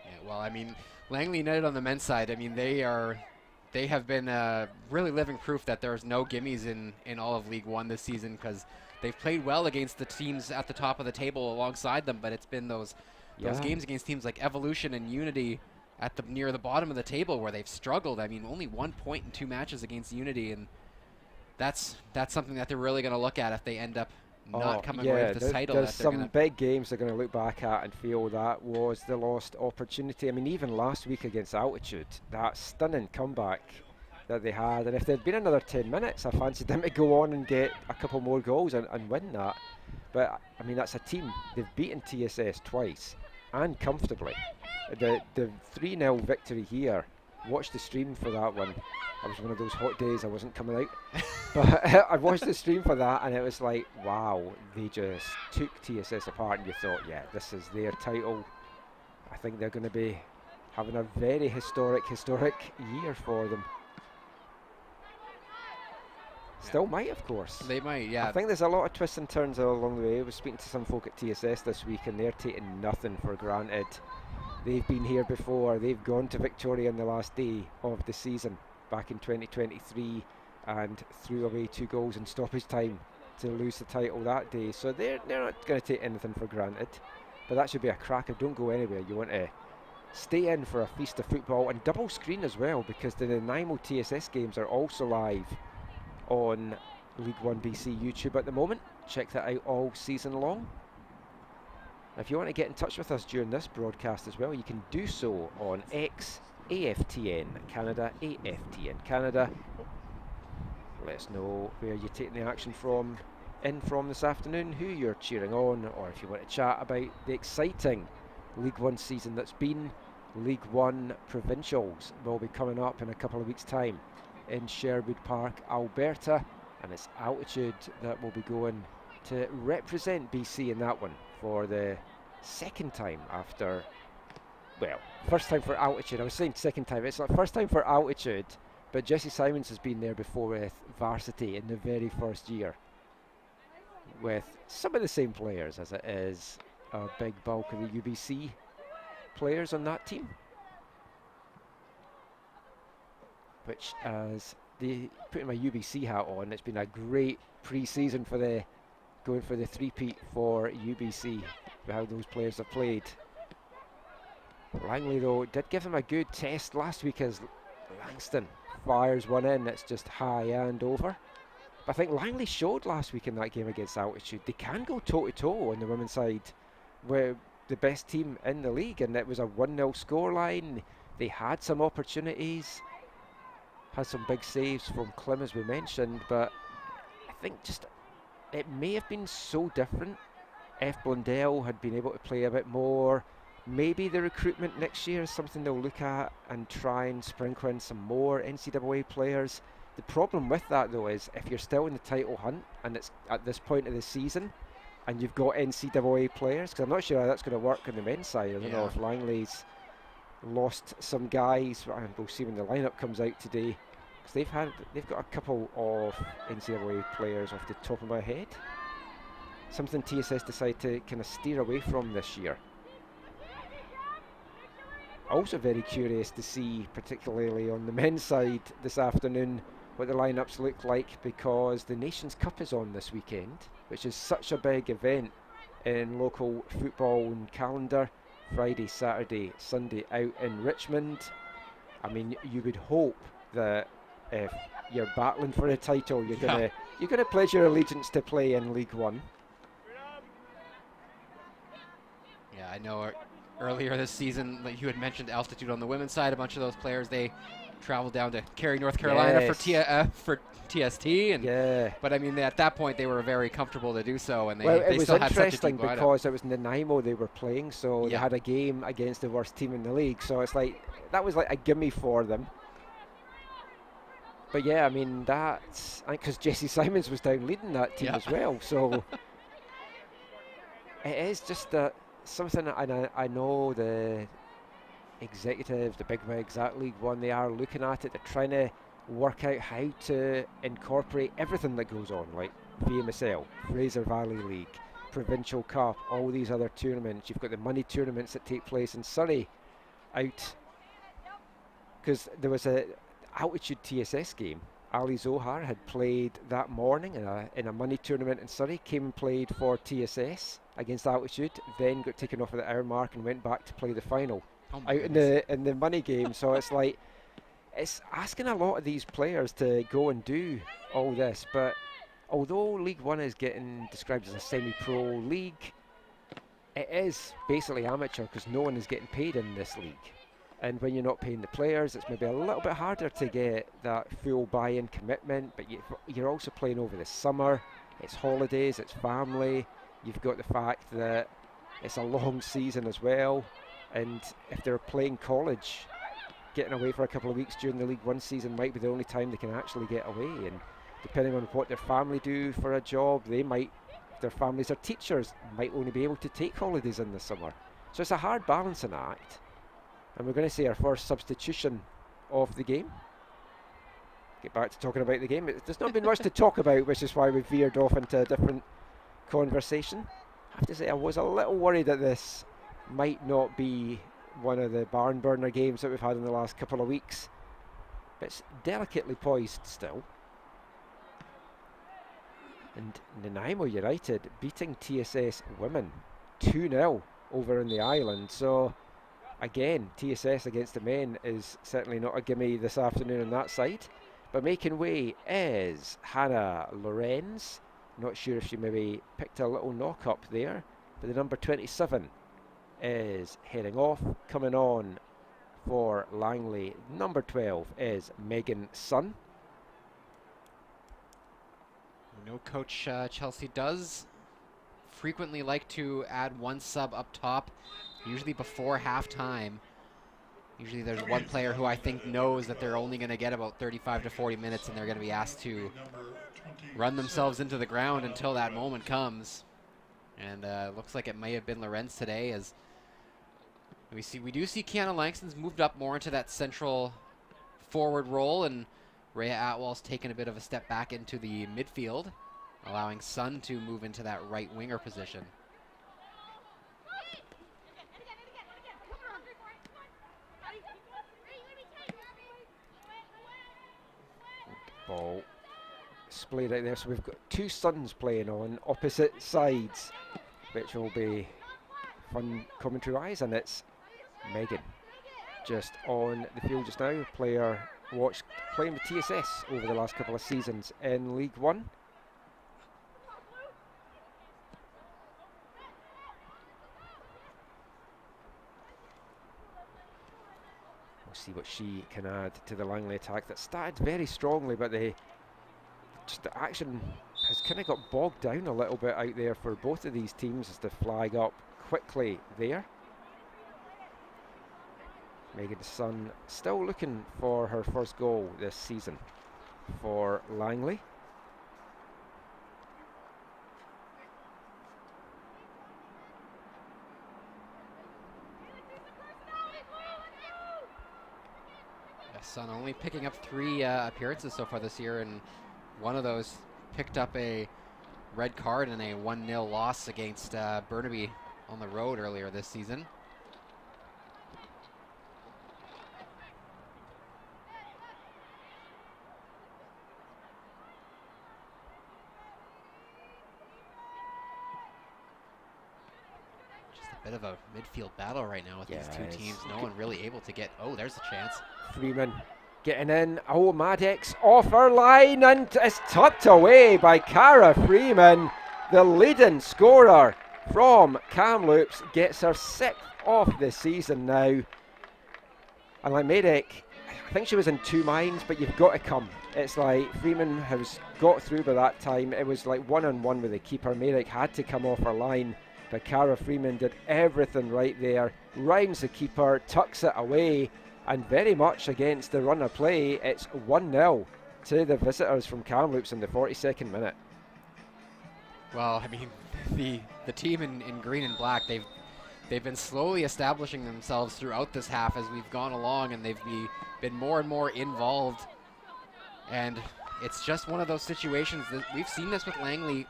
Yeah, well, I mean, Langley United on the men's side, I mean, they have been really living proof that there's no gimmies in all of League One this season, because they've played well against the teams at the top of the table alongside them, but it's been those games against teams like Evolution and Unity at near the bottom of the table where they've struggled. I mean, only 1 point in 2 matches against Unity, and that's something that they're really going to look at if they end up not coming away with this title. There's some big games they're going to look back at and feel that was the lost opportunity. I mean, even last week against Altitude, that stunning comeback that they had, and if there'd been another 10 minutes, I fancied them to go on and get a couple more goals and win that. But I mean, that's a team, they've beaten TSS twice and comfortably. The 3-0 victory here, watch the stream for that one. It was one of those hot days, I wasn't coming out. But I watched the stream for that, and it was like, wow, they just took TSS apart, and you thought, yeah, this is their title. I think they're going to be having a very historic year for them. Still might, of course. They might, yeah. I think there's a lot of twists and turns along the way. I was speaking to some folk at TSS this week, and they're taking nothing for granted. They've been here before. They've gone to Victoria on the last day of the season back in 2023 and threw away 2 goals in stoppage time to lose the title that day. So they're not going to take anything for granted. But that should be a cracker. Don't go anywhere. You want to stay in for a feast of football, and double screen as well, because the Nanaimo TSS games are also live on L1BC YouTube at the moment. Check that out all season long. If you want to get in touch with us during this broadcast as well, you can do so on X, AFTN Canada, AFTN Canada. Let us know where you're taking the action from this afternoon, who you're cheering on, or if you want to chat about the exciting League One season that's been. League One Provincials will be coming up in a couple of weeks' time in Sherwood Park, Alberta, and it's Altitude that will be going to represent BC in that one for the second time after, well, first time for Altitude. I was saying second time, it's not first time for Altitude, but Jesse Simons has been there before with Varsity in the very first year with some of the same players as it is a big bulk of the UBC players on that team, which, as they putting my UBC hat on, it's been a great pre-season for going for the three-peat for UBC, how those players have played. Langley, though, did give them a good test last week as Langston fires one in. It's just high and over. But I think Langley showed last week in that game against Altitude they can go toe-to-toe on the women's side. We're the best team in the league, and it was a 1-0 scoreline. They had some opportunities, had some big saves from Klim, as we mentioned, but I think just it may have been so different. F. Blundell had been able to play a bit more. Maybe the recruitment next year is something they'll look at and try and sprinkle in some more NCAA players. The problem with that, though, is if you're still in the title hunt and it's at this point of the season and you've got NCAA players, because I'm not sure how that's going to work on the men's side. I don't know if Langley's lost some guys, and we'll see when the lineup comes out today, because they've got a couple of NCAA players off the top of my head. Something TSS decided to kind of steer away from this year. Also very curious to see, particularly on the men's side this afternoon, what the lineups look like, because the Nations Cup is on this weekend, which is such a big event in local football and calendar. Friday, Saturday, Sunday out in Richmond. I mean, you would hope that if you're battling for a title, you're gonna pledge your allegiance to play in League One. Yeah, I know earlier this season, like you had mentioned altitude on the women's side. A bunch of those players, they traveled down to Cary, North Carolina for TST. And but I mean, at that point, they were very comfortable to do so, and they still had such a deep lineup. It was interesting because it was Nanaimo they were playing, so they had a game against the worst team in the league. So it's like that was like a gimme for them. But yeah, I mean that's because Jesse Simons was down leading that team as well. So it is just something that I know the executives, the bigwigs at League One, they are looking at it. They're trying to work out how to incorporate everything that goes on, like VMSL, Fraser Valley League, Provincial Cup, all these other tournaments. You've got the money tournaments that take place in Surrey out, because there was a altitude TSS game. Ali Zohar had played that morning in a money tournament in Surrey, came and played for TSS against altitude, then got taken off at the hour mark and went back to play the final out in the money game. So it's like, it's asking a lot of these players to go and do all this. But although League One is getting described as a semi-pro league, it is basically amateur because no one is getting paid in this league. And when you're not paying the players, it's maybe a little bit harder to get that full buy-in commitment. But you're also playing over the summer. It's holidays, it's family. You've got the fact that it's a long season as well. And if they're playing college, getting away for a couple of weeks during the League One season might be the only time they can actually get away. And depending on what their family do for a job, they might, if their families are teachers, might only be able to take holidays in the summer. So it's a hard balancing act. And we're going to see our first substitution of the game. Get back to talking about the game. There's not been much to talk about, which is why we veered off into a different conversation. I have to say I was a little worried that this might not be one of the barn burner games that we've had in the last couple of weeks. But it's delicately poised still. And Nanaimo United beating TSS women 2-0 over in the island. So again, TSS against the men is certainly not a gimme this afternoon on that side. But making way is Hannah Lorenz. Not sure if she maybe picked a little knock up there. But the number 27 is heading off. Coming on for Langley, number 12 is Megan Sun. We know Coach Chelsea does frequently like to add one sub up top, usually before halftime. Usually there's one player who I think knows that they're only going to get about 35 to 40 minutes and they're going to be asked to run themselves into the ground until that moment comes. And looks like it may have been Lorenz today, as we do see Kiana Langston's moved up more into that central forward role, and Rhea Atwell's taken a bit of a step back into the midfield, allowing Sun to move into that right winger position. Ball splayed out there, so we've got two Suns playing on opposite sides, which will be fun commentary wise. And it's Megan just on the field just now, player watched playing with TSS over the last couple of seasons in League One. We'll see what she can add to the Langley attack that started very strongly, but the action has kind of got bogged down a little bit out there for both of these teams as they flag up quickly there. Megan Sun still looking for her first goal this season for Langley. Sun only picking up 3 appearances so far this year, and one of those picked up a red card in a 1-0 loss against Burnaby on the road earlier this season. Just a bit of a midfield battle right now with these two Yes. teams. No one really able to get. Oh, there's a chance. Freeman getting in. Oh, Maddox off her line, and it's tucked away by Cara Freeman. The leading scorer from Kamloops gets her 6th of the season now. And like Maddox, I think she was in two minds, but you've got to come. It's like Freeman has got through by that time. It was like one-on-one with the keeper. Maddox had to come off her line, but Cara Freeman did everything right there. Rounds the keeper, tucks it away, and very much against the run of play, it's 1-0 to the visitors from Kamloops in the 42nd minute. Well, I mean, the team in green and black, they've been slowly establishing themselves throughout this half as we've gone along, and they've been more and more involved. And it's just one of those situations that we've seen this with Langley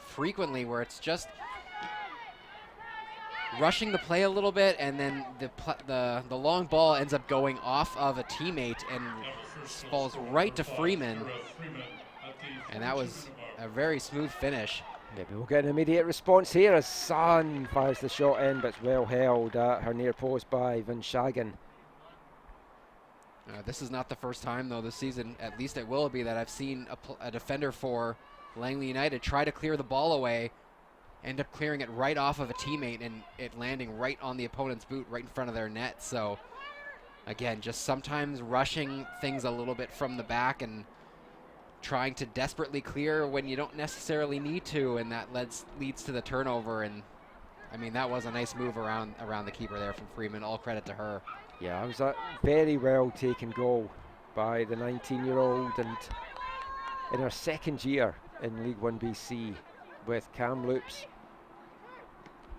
frequently, where it's just rushing the play a little bit, and then the long ball ends up going off of a teammate and falls right to Freeman. And that was a very smooth finish. Maybe we'll get an immediate response here as Sun fires the shot in, but it's well held at her near post by Van Schagen. This is not the first time, though, this season, at least at Willoughby, that I've seen a defender for Langley United try to clear the ball away, end up clearing it right off of a teammate, and it landing right on the opponent's boot, right in front of their net. So, again, just sometimes rushing things a little bit from the back and trying to desperately clear when you don't necessarily need to, and that leads to the turnover. And I mean, that was a nice move around the keeper there from Freeman. All credit to her. Yeah, it was a very well taken goal by the 19-year-old, and in her second year in League 1BC with Kamloops.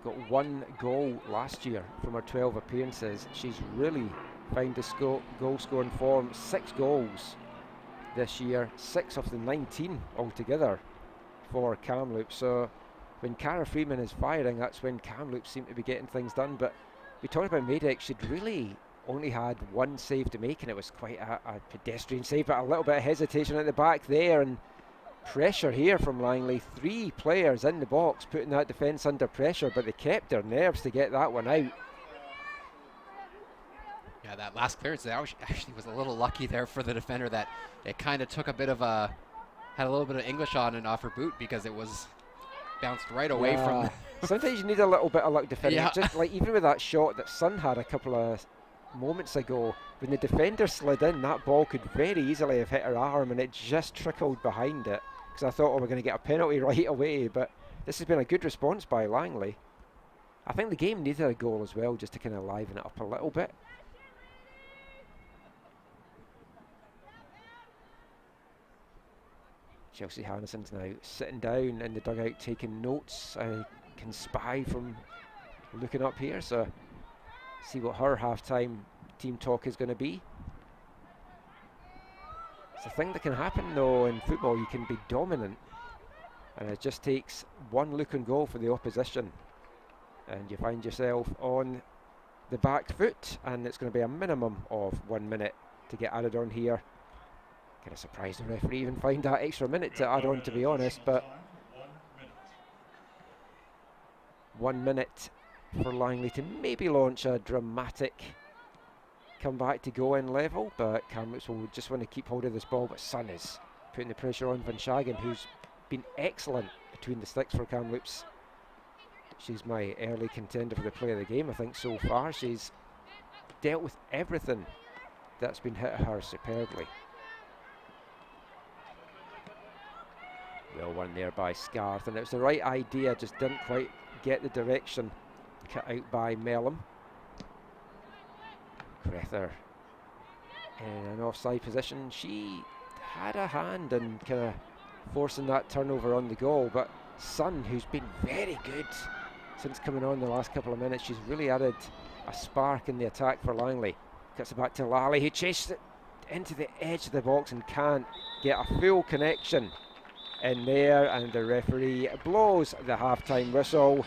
Got 1 goal last year from her 12 appearances. She's really found the goal scoring form. 6 goals this year, 6 of the 19 altogether for Kamloops. So when Cara Freeman is firing, that's when Kamloops seem to be getting things done. But we talked about Maddox, she'd really only had 1 save to make, and it was quite a pedestrian save, but a little bit of hesitation at the back there, and pressure here from Langley. 3 players in the box putting that defence under pressure, but they kept their nerves to get that one out. Yeah, that last clearance actually was a little lucky there for the defender, that it kind of took had a little bit of English on and off her boot, because it was bounced right away from. Sometimes you need a little bit of luck defending. Yeah. Just like even with that shot that Sun had a couple of moments ago, when the defender slid in, that ball could very easily have hit her arm, and it just trickled behind it. Because I thought, oh, we're going to get a penalty right away, but this has been a good response by Langley. I think the game needed a goal as well, just to kind of liven it up a little bit. Chelsea Hannison's now sitting down in the dugout taking notes. I can spy from looking up here, so see what her half-time team talk is going to be. It's a thing that can happen though in football. You can be dominant, and it just takes 1 look and goal for the opposition, and you find yourself on the back foot, and it's going to be a minimum of 1 minute to get added on here. Kind of surprised the referee even find that extra minute to add on, to be honest, but 1 minute for Langley to maybe launch a dramatic comeback to go in level, but Kamloops will just want to keep hold of this ball. But Sun is putting the pressure on Van Schagen, who's been excellent between the sticks for Kamloops. She's my early contender for the play of the game, I think, so far. She's dealt with everything that's been hit at her superbly. Well one there by Scarth, and it was the right idea, just didn't quite get the direction. Cut out by Mellum. Crether in an offside position. She had a hand in kind of forcing that turnover on the goal, but Sun, who's been very good since coming on the last couple of minutes, she's really added a spark in the attack for Langley. Cuts it back to Lally, who chased it into the edge of the box and can't get a full connection in there, and the referee blows the half-time whistle.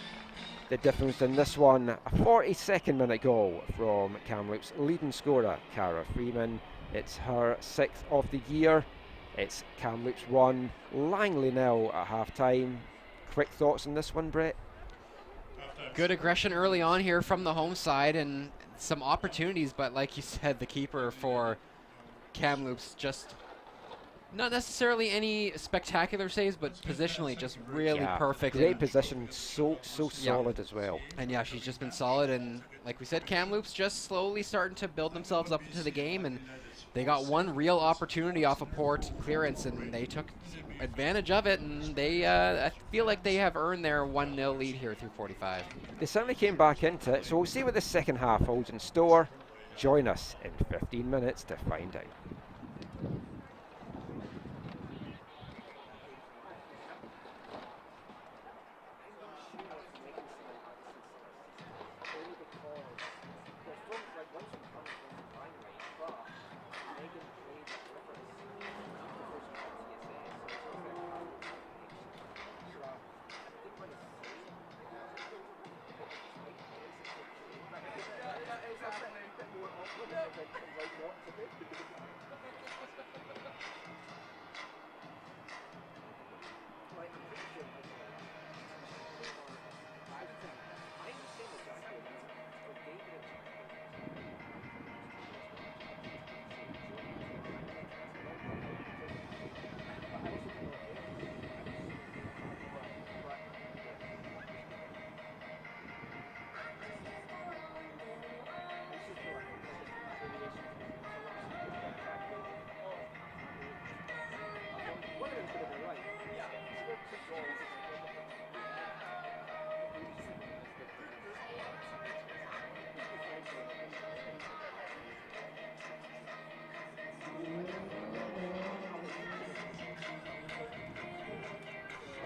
The difference in this one, a 42nd minute goal from Kamloops leading scorer Cara Freeman. It's her 6th of the year. It's Kamloops 1, Langley 0 at half-time. Quick thoughts on this one, Brett? Good aggression early on here from the home side and some opportunities, but like you said, the keeper for Kamloops just not necessarily any spectacular saves, but positionally just really perfect. Great position, so solid as well. And yeah, she's just been solid, and like we said, Kamloops just slowly starting to build themselves up into the game, and they got one real opportunity off a poor clearance, and they took advantage of it, and they I feel like they have earned their 1-0 lead here through 45. They certainly came back into it, so we'll see what the second half holds in store. Join us in 15 minutes to find out.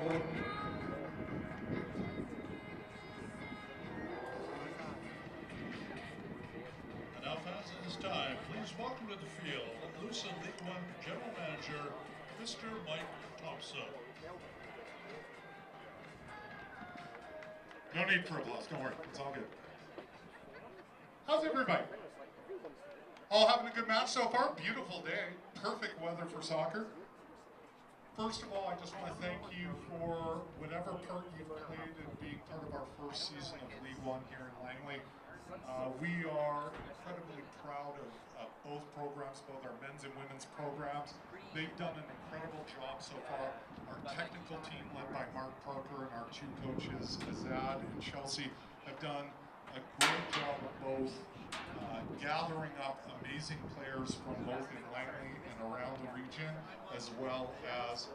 And now, fans, at this time, please welcome to the field Lucin League One General Manager, Mr. Mike Thompson. No need for applause, don't worry, it's all good. How's everybody? All having a good match so far? Beautiful day, perfect weather for soccer. First of all, I just want to thank you for whatever part you've played in being part of our first season of League One here in Langley. We are incredibly proud of both programs, both our men's and women's programs. They've done an incredible job so far. Our technical team, led by Mark Parker, and our two coaches, Azad and Chelsea, have done a great job of both gathering up amazing players from both in Langley and around the region, as well as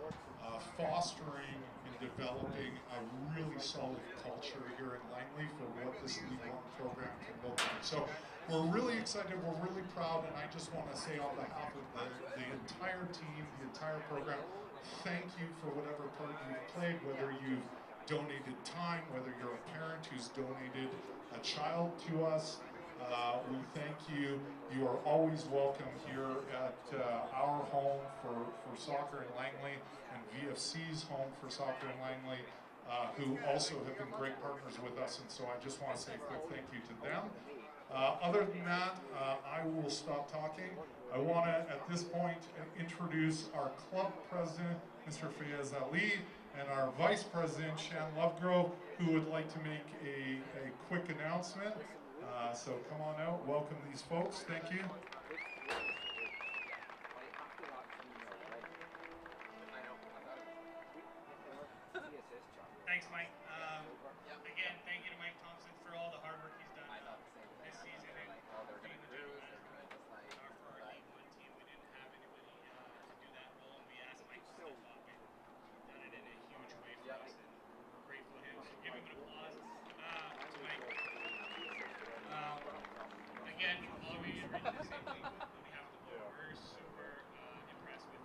fostering and developing a really solid culture here in Langley for what this League One program can look like. So we're really excited, we're really proud, and I just want to say on behalf of the entire team, the entire program, thank you for whatever part you've played, whether you've donated time, whether you're a parent who's donated a child to us. We thank you. You are always welcome here at our home for soccer in Langley, and VFC's home for soccer in Langley, who also have been great partners with us, and so I just want to say a quick thank you to them. Other than that, I will stop talking. I want to, at this point, introduce our club president, Mr. Fayez Ali, and our vice president, Shan Lovegrove, who would like to make a quick announcement. So come on out, welcome these folks, thank you. Thanks, Mike. Again, thank you to Mike Thompson for all the hard work he's done this season and being the general manager for our League One team. We didn't have anybody to do that role, and we asked Mike to step up, and he's done it in a huge way for us, and we're grateful to him. So give him an applause to Mike. Again, all we read the same thing on behalf of the board. We're super impressed with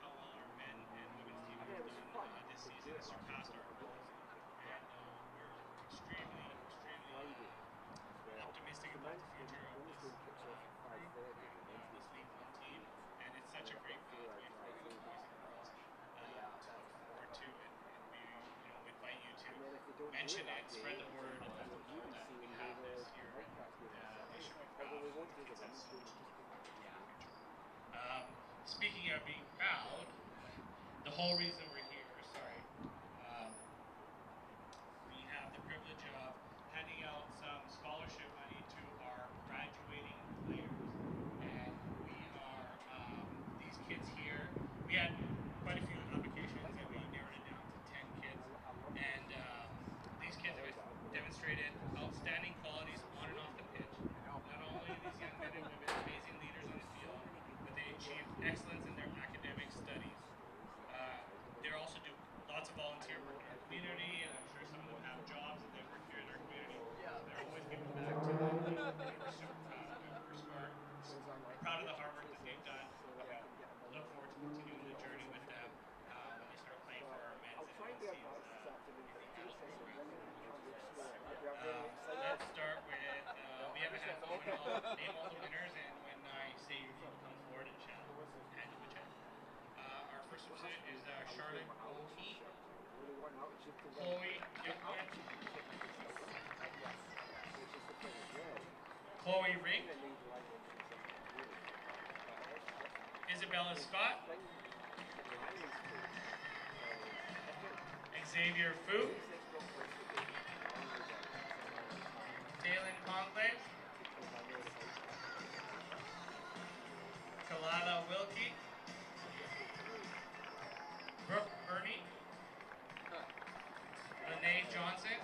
how well our men and women's team have done this season, surpassed our goals. And we're extremely optimistic about the future of this group, this League One team. And it's such a great pathway for the boys and girls to look forward to. And we invite you to mention it, spread the word, and let them know that we have this here. They should be proud. It has so much to look forward to in the future. Speaking of being proud, the whole reason we're here, we have the privilege of excellence in their academic studies. They also do lots of volunteer work in our community, and I'm sure some of them have jobs and they work here in our community. So they're always giving back to them. And we're proud of the hard work that they've done. We look forward to continuing the journey with them when they start playing for our men's and women's teams in the Kamloops region. Let's start with, we have a handful, and I'll name all the winners, and when I say your name, come forward and chat. Handle the chat. Our first recipient is Charlotte O'Kee. Chloe, yep, go ahead. Chloe Ring. Isabella Scott. Xavier Fu. Dalen Conklin. Kalala Wilkie. Brooke Burney. Lene Johnson.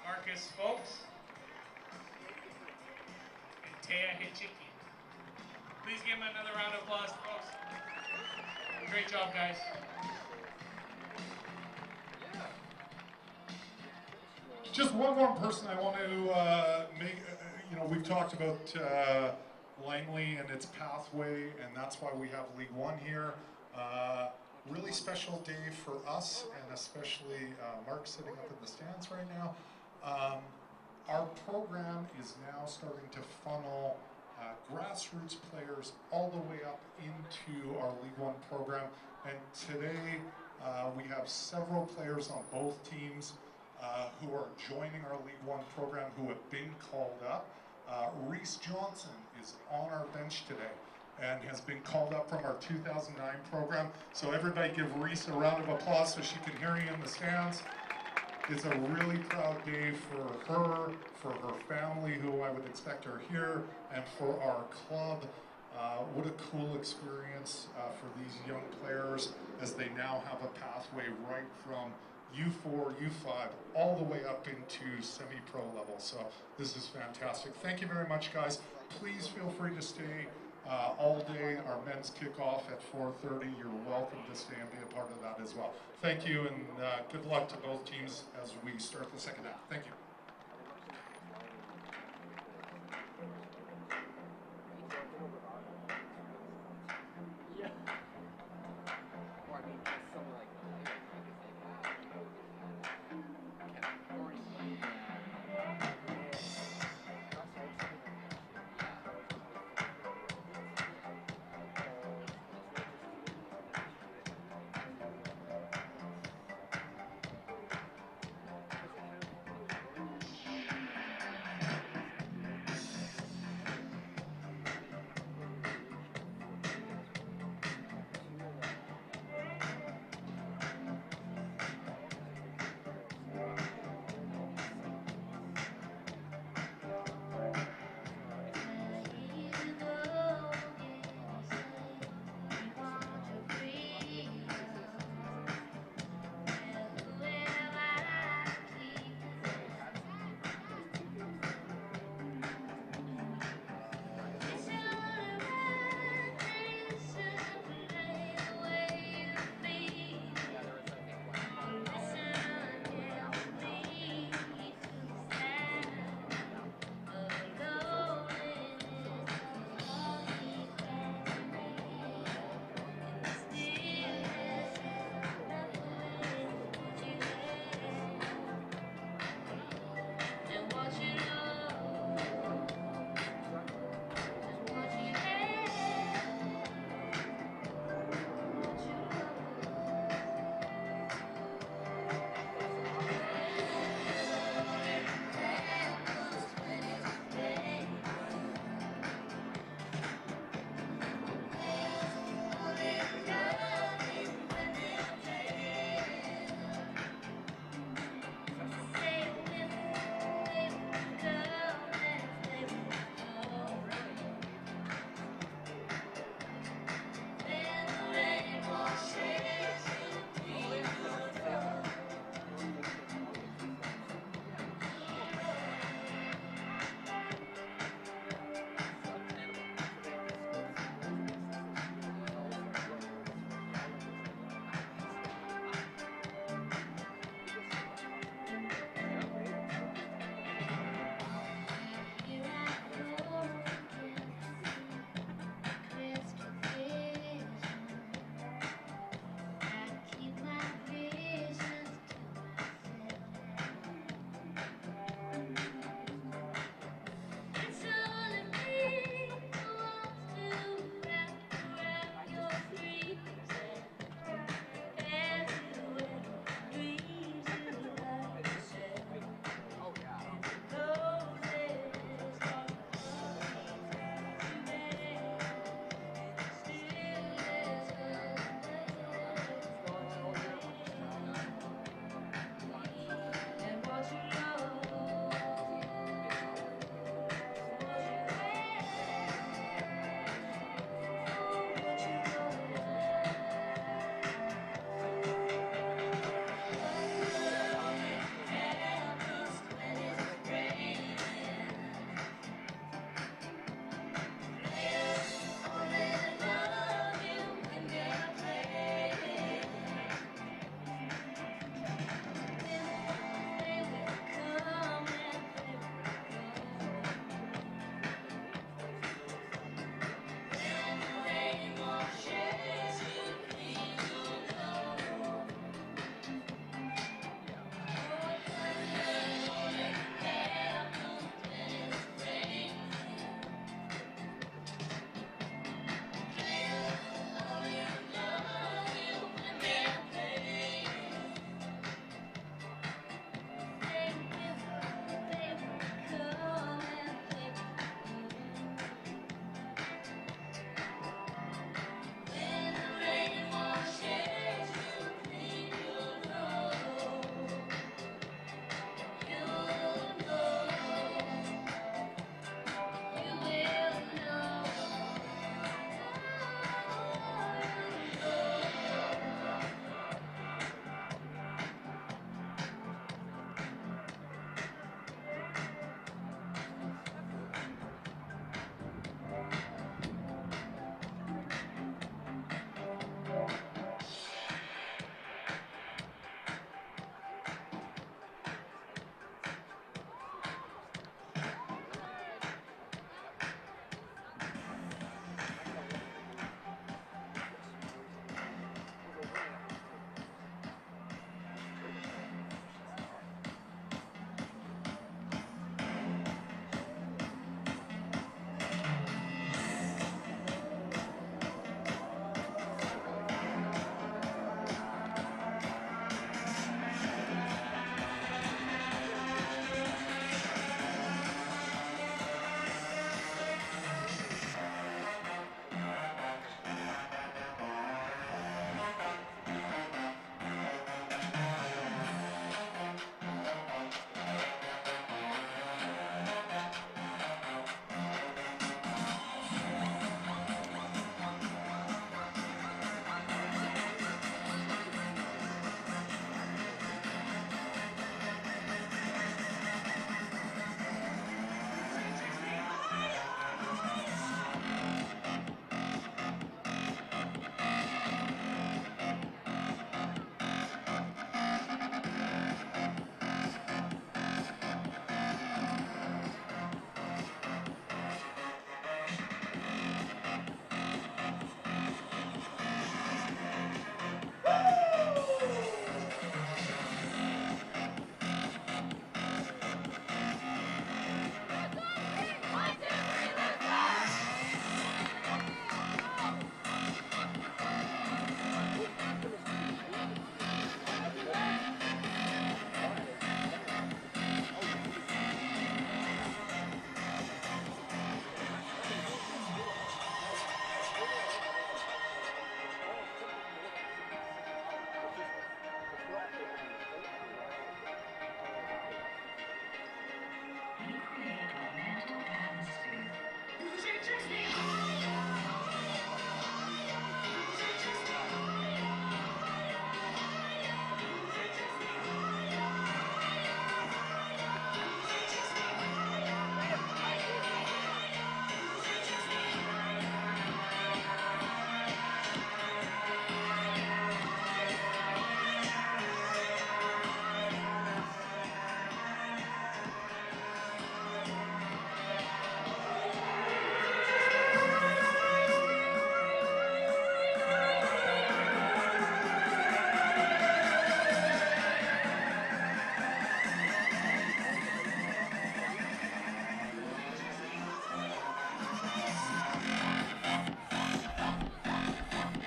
Marcus Folks. And Taya Hitchiki. Please give them another round of applause, folks. Great job, guys. Just one more person I want to make, we've talked about Langley and its pathway, and that's why we have League One here. Really special day for us, and especially Mark sitting up in the stands right now. Our program is now starting to funnel grassroots players all the way up into our League One program, and today we have several players on both teams who are joining our League One program who have been called up. Reese Johnson is on our bench today and has been called up from our 2009 program. So everybody give Reese a round of applause so she can hear you in the stands. It's a really proud day for her family, who I would expect are here, and for our club. What a cool experience for these young players as they now have a pathway right from U4, U5, all the way up into semi-pro level. So this is fantastic. Thank you very much, guys. Please feel free to stay all day. Our men's kickoff at 4:30. You're welcome to stay and be a part of that as well. Thank you, and good luck to both teams as we start the second half. Thank you.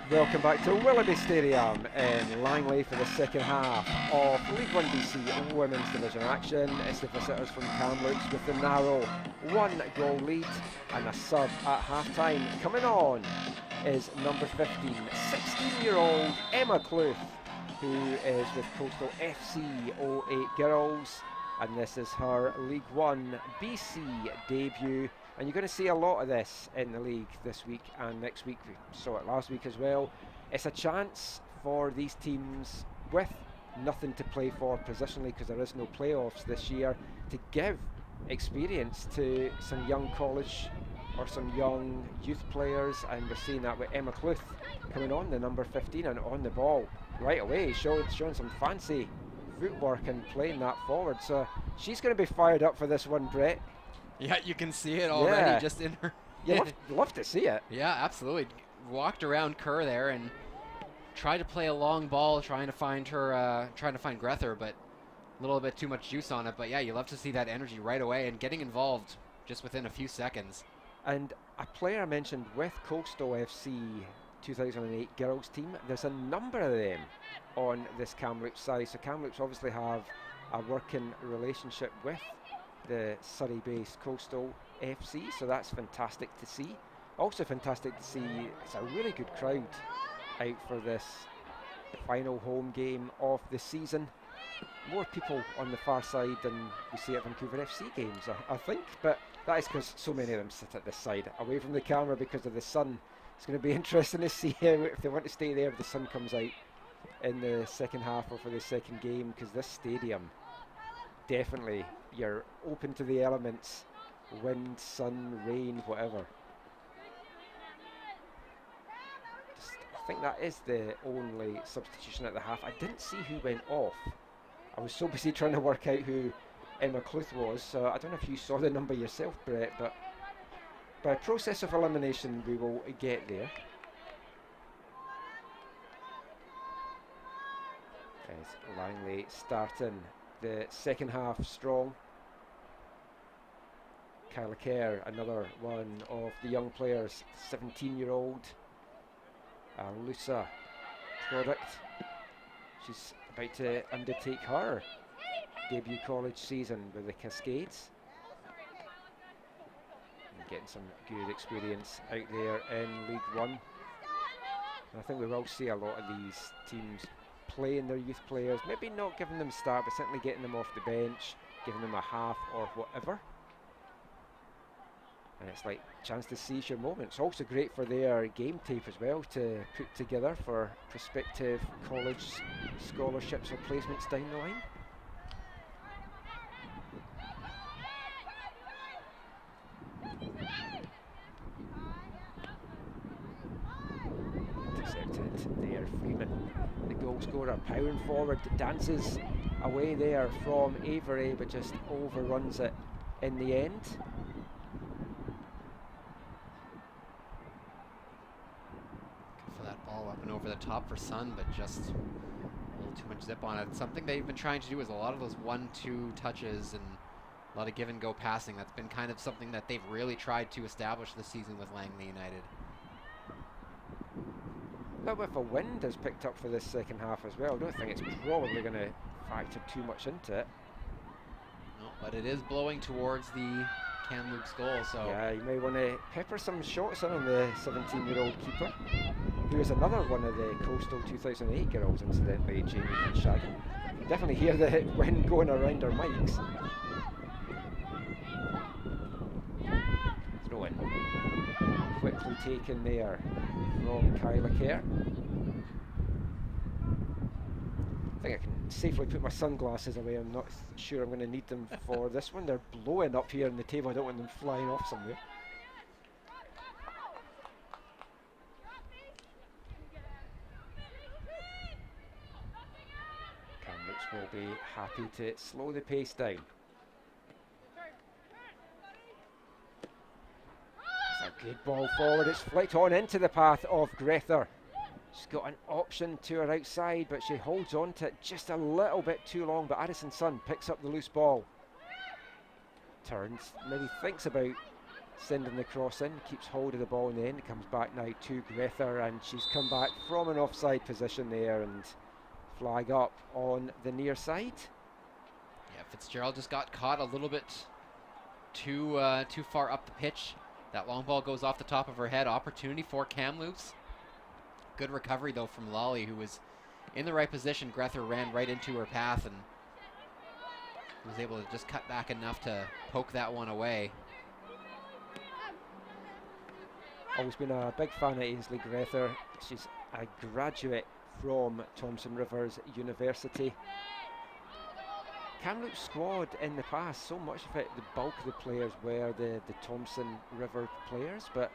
Welcome back to Willoughby Stadium in Langley for the second half of League 1BC Women's Division action. It's the visitors from Kamloops with the narrow 1-goal lead and a sub at half-time. Coming on is number 15, 16-year-old Emma Cluth, who is with Coastal FC 08 Girls, and this is her League 1BC debut. And you're going to see a lot of this in the league this week and next week. We saw it last week as well. It's a chance for these teams with nothing to play for positionally, because there is no playoffs this year, to give experience to some young college or some young youth players. And we're seeing that with Emma Cluth coming on, the number 15, and on the ball right away, showing some fancy footwork and playing that forward. So she's going to be fired up for this one, Brett. Yeah, you can see it already, Yeah. just in her. You love to see it. Yeah, absolutely. Walked around Kerr there and tried to play a long ball, trying to find Grether, but a little bit too much juice on it. But yeah, you love to see that energy right away and getting involved just within a few seconds. And a player I mentioned with Coastal FC 2008 girls team, there's a number of them on this Kamloops side. So Kamloops obviously have a working relationship with the Surrey-based Coastal FC, so that's fantastic to see. Also fantastic to see it's a really good crowd out for this final home game of the season. More people on the far side than we see at Vancouver FC games, I think, but that is because so many of them sit at this side, away from the camera because of the sun. It's going to be interesting to see if they want to stay there if the sun comes out in the second half or for the second game, because this stadium, definitely you're open to the elements, wind, sun, rain, whatever. I think that is the only substitution at the half. I didn't see who went off. I was so busy trying to work out who Emma Cluth was, so I don't know if you saw the number yourself, Brett, but by process of elimination we will get there. As Langley starting the second half strong. Kyla Kerr, another one of the young players, 17-year-old Lusa product. She's about to undertake her debut college season with the Cascades. And getting some good experience out there in League One. And I think we will see a lot of these teams playing their youth players, maybe not giving them start, but certainly getting them off the bench, giving them a half or whatever. And it's like a chance to seize your moment. It's also great for their game tape as well to put together for prospective college scholarships or placements down the line. Intercepted there, Freeman, the goal scorer, powering forward, dances away there from Avery, but just overruns it in the end. For that ball up and over the top for Sun, but just a little too much zip on it. Something they've been trying to do is a lot of those 1-2 touches and a lot of give and go passing. That's been kind of something that they've really tried to establish this season with Langley United. A little bit of a wind has picked up for this second half as well. I don't think it's probably going to factor too much into it. No, but it is blowing towards the Kamloops goal, so yeah, you may want to pepper some shots in on the 17-year-old keeper, who is another one of the Coastal 2008 girls, incidentally, Jamie Van Shagen. You can definitely hear the wind going around our mics. Throw in. Quickly taken there from Kyla Kerr. I think I can safely put my sunglasses away. I'm not sure I'm going to need them for this one. They're blowing up here on the table. I don't want them flying off somewhere. Kamloops will be happy to slow the pace down. It's a good ball forward. It's flicked on into the path of Grether. She's got an option to her outside, but she holds on to it just a little bit too long. But Addison Sun picks up the loose ball. Turns, maybe thinks about sending the cross in, keeps hold of the ball in the end. It comes back now to Grether, and she's come back from an offside position there, and flag up on the near side. Yeah, Fitzgerald just got caught a little bit too far up the pitch. That long ball goes off the top of her head. Opportunity for Kamloops. Good recovery though from Lally, who was in the right position. Grether ran right into her path and was able to just cut back enough to poke that one away. Always been a big fan of Ainsley Grether. She's a graduate from Thompson Rivers University. Kamloops squad in the past, so much of it, the bulk of the players were the Thompson River players, but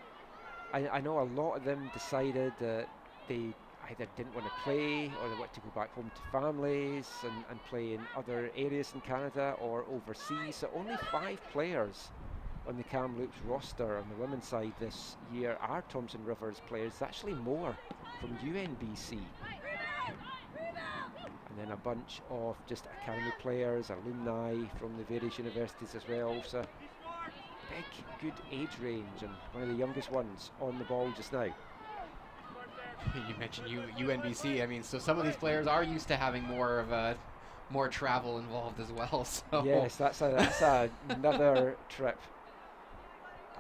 I know a lot of them decided that they either didn't want to play or they wanted to go back home to families and play in other areas in Canada or overseas. So only 5 players on the Kamloops roster on the women's side this year are Thompson Rivers players. It's actually more from UNBC. And then a bunch of just academy players, alumni from the various universities as well. So big, good age range, and one of the youngest ones on the ball just now. You mentioned UNBC. I mean, so some of these players are used to having more travel involved as well. So yes, that's another trip.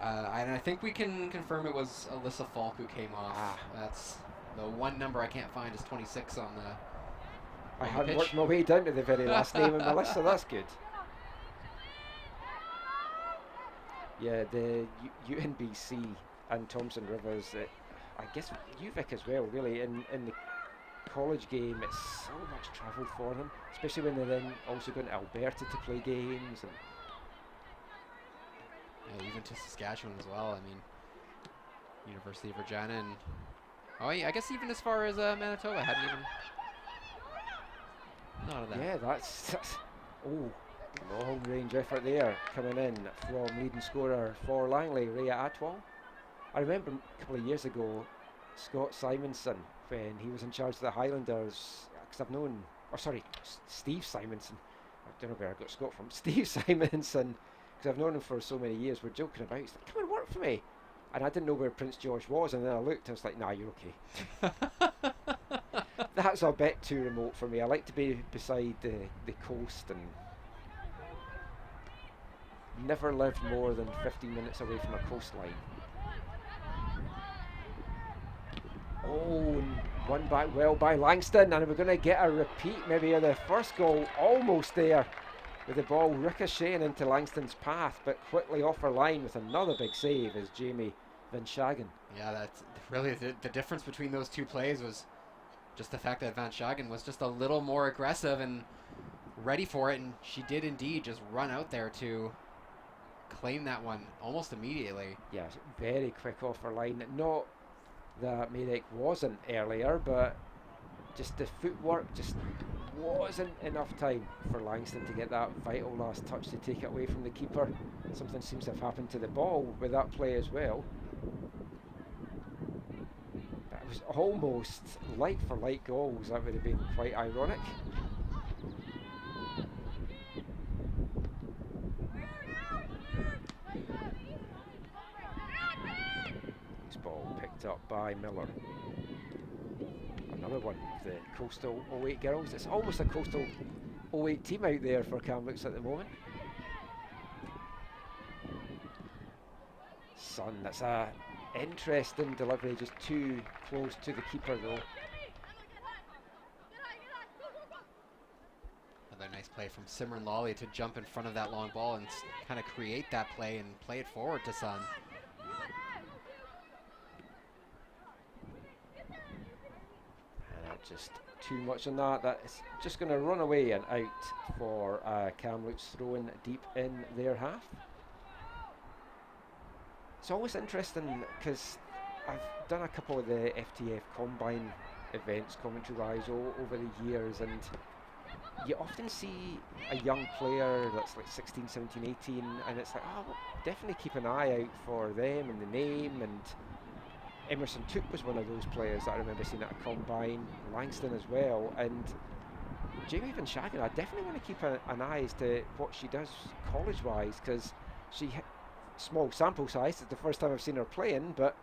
And I think we can confirm it was Alyssa Falk who came off. That's the one number I can't find is 26 on the. I haven't worked my way down to the very last name on the list, so that's good. Yeah, the UNBC and Thompson Rivers, I guess UVic as well, really, in the college game, it's so much travel for them, especially when they're then also going to Alberta to play games. And yeah, even to Saskatchewan as well. I mean, University of Regina, and I guess even as far as Manitoba, hadn't even thought of that. Yeah, that's long range effort there coming in from leading scorer for Langley, Rhea Atwell. I remember a couple of years ago, Scott Simonson, when he was in charge of the Highlanders, because Steve Simonson. I don't know where I got Scott from. Steve Simonson, because I've known him for so many years. We're joking about. He's like, come and work for me. And I didn't know where Prince George was, and then I looked, I was like, nah, you're okay. That's a bit too remote for me. I like to be beside the coast, and never lived more than 15 minutes away from a coastline. Oh, one back well by Langston, and we're going to get a repeat maybe of the first goal, almost there, with the ball ricocheting into Langston's path, but quickly off her line with another big save is Jamie Van Schagen. Yeah, that's really the difference between those two plays was just the fact that Van Schagen was just a little more aggressive and ready for it, and she did indeed just run out there to claim that one almost immediately. Yeah, very quick off her line. Not that Marek wasn't earlier, but just the footwork just wasn't enough time for Langston to get that vital last touch to take it away from the keeper. Something seems to have happened to the ball with that play as well. That was almost like for like goals. That would have been quite ironic. This ball picked up by Miller. Another one of the Coastal 08 girls. It's almost a Coastal 08 team out there for Kamloops at the moment. Sun, that's a interesting delivery, just too close to the keeper though. Another nice play from Simran Lawley to jump in front of that long ball and kind of create that play and play it forward to Sun. Just too much on that. That's just going to run away and out for Kamloops, throwing deep in their half. It's always interesting because I've done a couple of the FTF Combine events commentary-wise over the years, and you often see a young player that's like 16, 17, 18, and it's like, oh, well, definitely keep an eye out for them and the name. And Emerson Took was one of those players that I remember seeing at a Combine, Langston as well, and Jamie Van Schagen, I definitely want to keep an eye as to what she does college-wise, because she small sample size. It's the first time I've seen her playing, but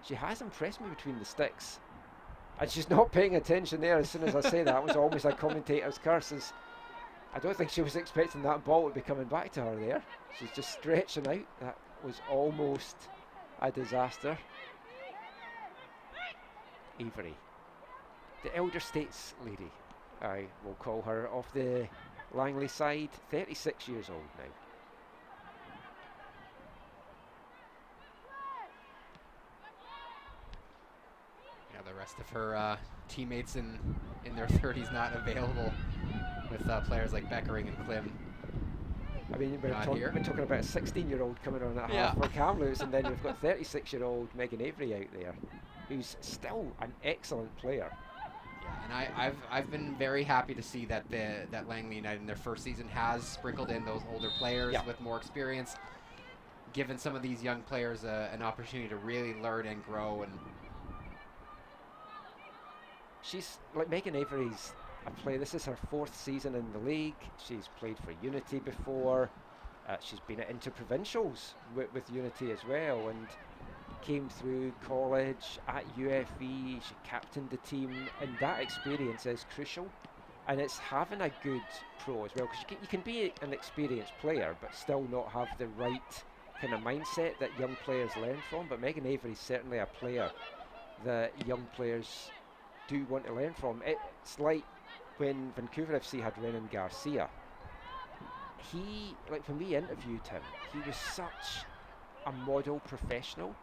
she has impressed me between the sticks. And she's not paying attention there. As soon as I say that, it was almost a commentator's curse. I don't think she was expecting that ball to be coming back to her there. She's just stretching out. That was almost a disaster. Avery, the elder states lady, I will call her, off the Langley side, 36 years old now. Yeah, the rest of her teammates in their 30s not available, with players like Beckering and Klim. I mean, we're talking about a 16-year-old coming on at half for Kamloops, and then we've got 36-year-old Megan Avery out there, who's still an excellent player. Yeah, and I've been very happy to see that that Langley United in their first season has sprinkled in those older players with more experience, given some of these young players an opportunity to really learn and grow. And she's like Megan Avery's a player. This is her 4th season in the league. She's played for Unity before. She's been at interprovincials with Unity as well, and came through college at UFE. She captained the team, and that experience is crucial. And it's having a good pro as well, because you can be an experienced player but still not have the right kind of mindset that young players learn from. But Megan Avery is certainly a player that young players do want to learn from. It's like when Vancouver FC had Renan Garcia. When we interviewed him, he was such a model professional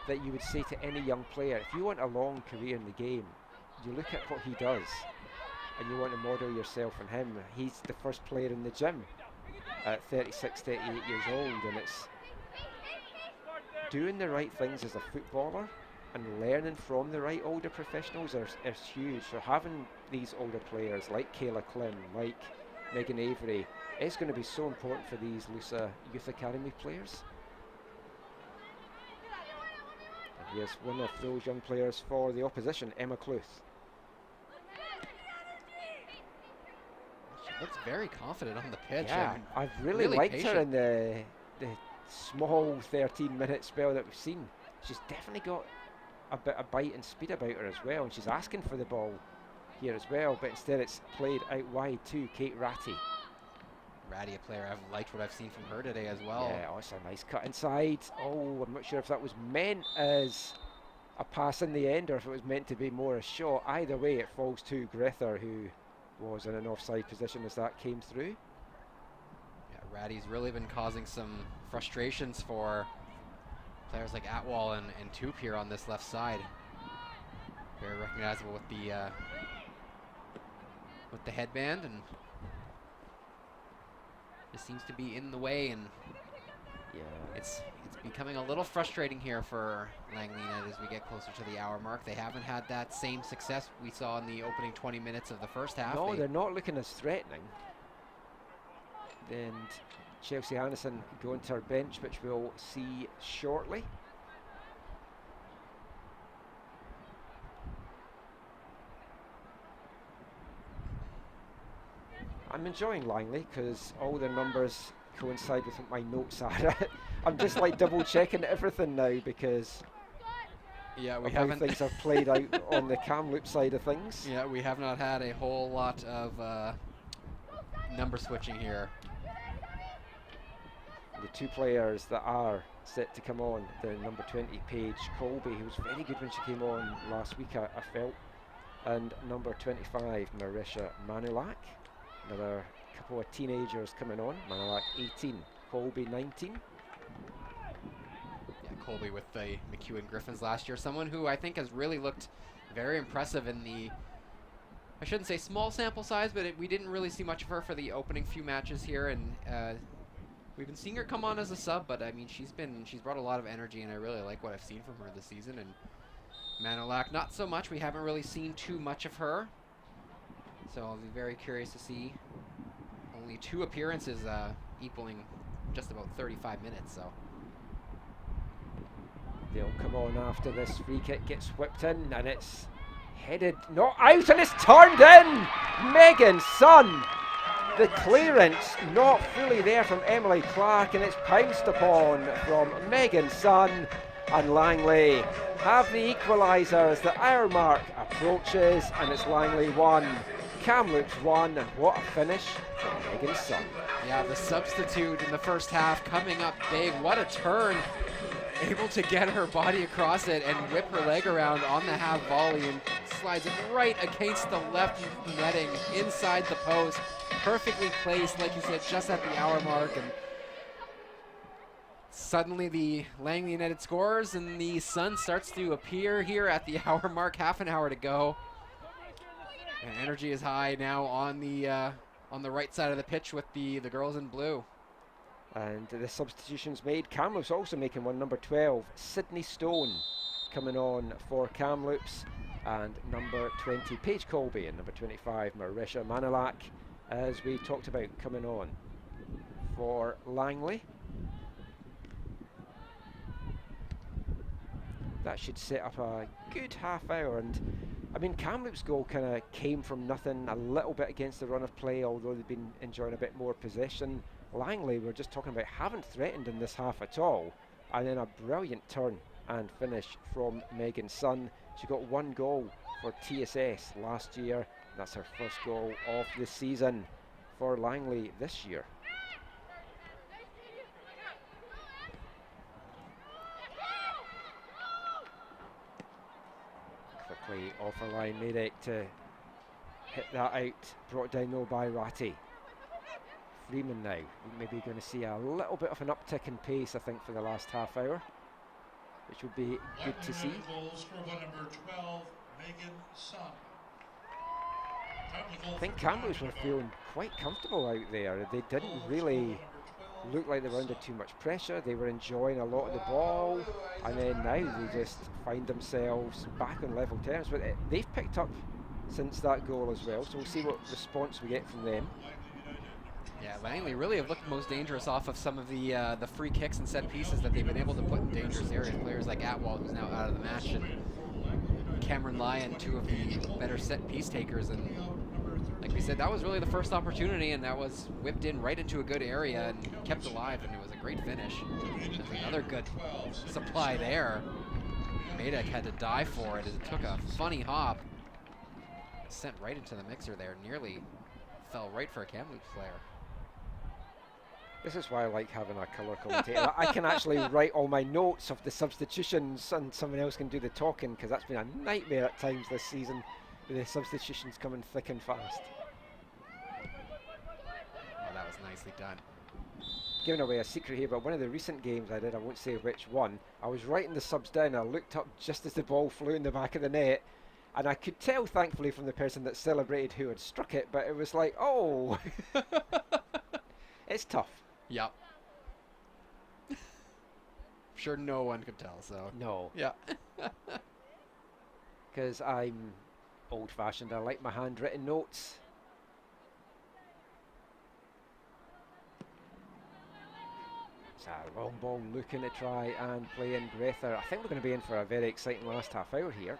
that you would say to any young player, if you want a long career in the game, you look at what he does and you want to model yourself on him. He's the first player in the gym at 36, 38 years old, and it's doing the right things as a footballer and learning from the right older professionals is huge. So having these older players like Kayla Klim, like Megan Avery, is going to be so important for these LUSA Youth Academy players. And here's one of those young players for the opposition, Emma Cluth. She looks very confident on the pitch. Yeah, I've really liked patient. her in the small 13-minute spell that we've seen. She's definitely got a bite and speed about her as well, and she's asking for the ball here as well, but instead it's played out wide to Kate Ratty. Ratty, a player I've liked what I've seen from her today as well. Yeah, oh, it's a nice cut inside. Oh, I'm not sure if that was meant as a pass in the end or if it was meant to be more a shot. Either way, it falls to Grether, who was in an offside position as that came through. Yeah, Ratty's really been causing some frustrations for players like Atwal and Toop here on this left side. Very recognizable with the headband, and just seems to be in the way, and yeah, it's becoming a little frustrating here for Langley United as we get closer to the hour mark. They haven't had that same success we saw in the opening 20 minutes of the first half. No, they're not looking as threatening. And Chelsea Anderson going to her bench, which we'll see shortly. I'm enjoying Langley because all the numbers coincide with what my notes are. I'm just like double checking everything now because we how things have played out on the Kamloops side of things. Yeah, we have not had a whole lot of number switching here. The two players that are set to come on, the number 20 Paige Colby, who was very good when she came on last week, I felt, and number 25 Marisha Manulak. Another couple of teenagers coming on. Manulak 18, Colby 19. Yeah, Colby with the McEwen Griffins last year. Someone who I think has really looked very impressive in the, I shouldn't say small sample size, but we didn't really see much of her for the opening few matches here, and we've been seeing her come on as a sub, but I mean she's brought a lot of energy, and I really like what I've seen from her this season. And Manulak, not so much. We haven't really seen too much of her. So I'll be very curious to see. Only 2 appearances equaling just about 35 minutes. So they'll come on after this free kick gets whipped in, and it's headed not out, and it's turned in. Megan Sun, The clearance not fully there from Emily Clark, and it's pounced upon from Megan Sun, and Langley have the equaliser as the hour mark approaches, and it's Langley 1, Kamloops 1, and what a finish from Megan Sun. Yeah, the substitute in the first half coming up big. What a turn. Able to get her body across it and whip her leg around on the half volley and slides it right against the left netting inside the post. Perfectly placed, like you said, just at the hour mark. And suddenly the Langley United scores and the sun starts to appear here at the hour mark, half an hour to go. And energy is high now on the right side of the pitch with the girls in blue. And the substitutions made. Kamloops also making one, number 12, Sydney Stone coming on for Kamloops, and number 20, Paige Colby, and number 25, Marisha Manilak, as we talked about, coming on for Langley. That should set up a good half hour, and I mean Kamloops' goal kind of came from nothing a little bit against the run of play, although they've been enjoying a bit more possession. Langley, we're just talking about, haven't threatened in this half at all, and then a brilliant turn and finish from Megan Sun. She got one goal for TSS last year. That's her first goal of the season for Langley this year. Quickly off her line, Madek to hit that out, brought down though by Ratty. Freeman now, maybe going to see a little bit of an uptick in pace, I think, for the last half hour, which would be good to see. Goals for number 12, Megan Sun. I think Kamloops were feeling quite comfortable out there. They didn't really look like they were under too much pressure. They were enjoying a lot of the ball, and then now they just find themselves back on level terms. But they've picked up since that goal as well, so we'll see what response we get from them. Yeah, Langley really have looked most dangerous off of some of the free kicks and set pieces that they've been able to put in dangerous areas. Players like Atwell, who's now out of the match, and Cameron Lyon, two of the better set piece takers. And like we said, that was really the first opportunity, and that was whipped in right into a good area and kept alive, and it was a great finish. There's another good supply there. Madek had to die for it as it took a funny hop. Sent right into the mixer there, nearly fell right for a Kamloops player. This is why I like having a colour commentator. I can actually write all my notes of the substitutions and someone else can do the talking, because that's been a nightmare at times this season with the substitutions coming thick and fast. Oh, that was nicely done. Giving away a secret here, but one of the recent games I did, I won't say which one, I was writing the subs down, I looked up just as the ball flew in the back of the net, and I could tell, thankfully, from the person that celebrated who had struck it, but it was like, oh, it's tough. Yep. Sure no one could tell, so. No. Yeah. Because I'm old-fashioned, I like my handwritten notes. It's a long ball looking to try and play in Breather. I think we're going to be in for a very exciting last half hour here.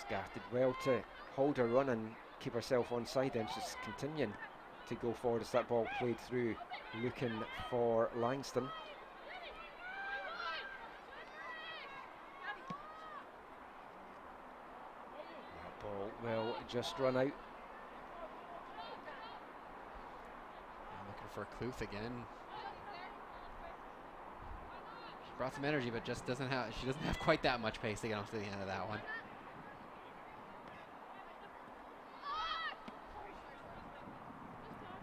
Scarf did well to hold her run and keep herself on side, and she's continuing to go forward as that ball played through, looking for Langston. That ball will just run out. Looking for Cluth again. She brought some energy, but just doesn't have. She doesn't have quite that much pace to get off to the end of that one.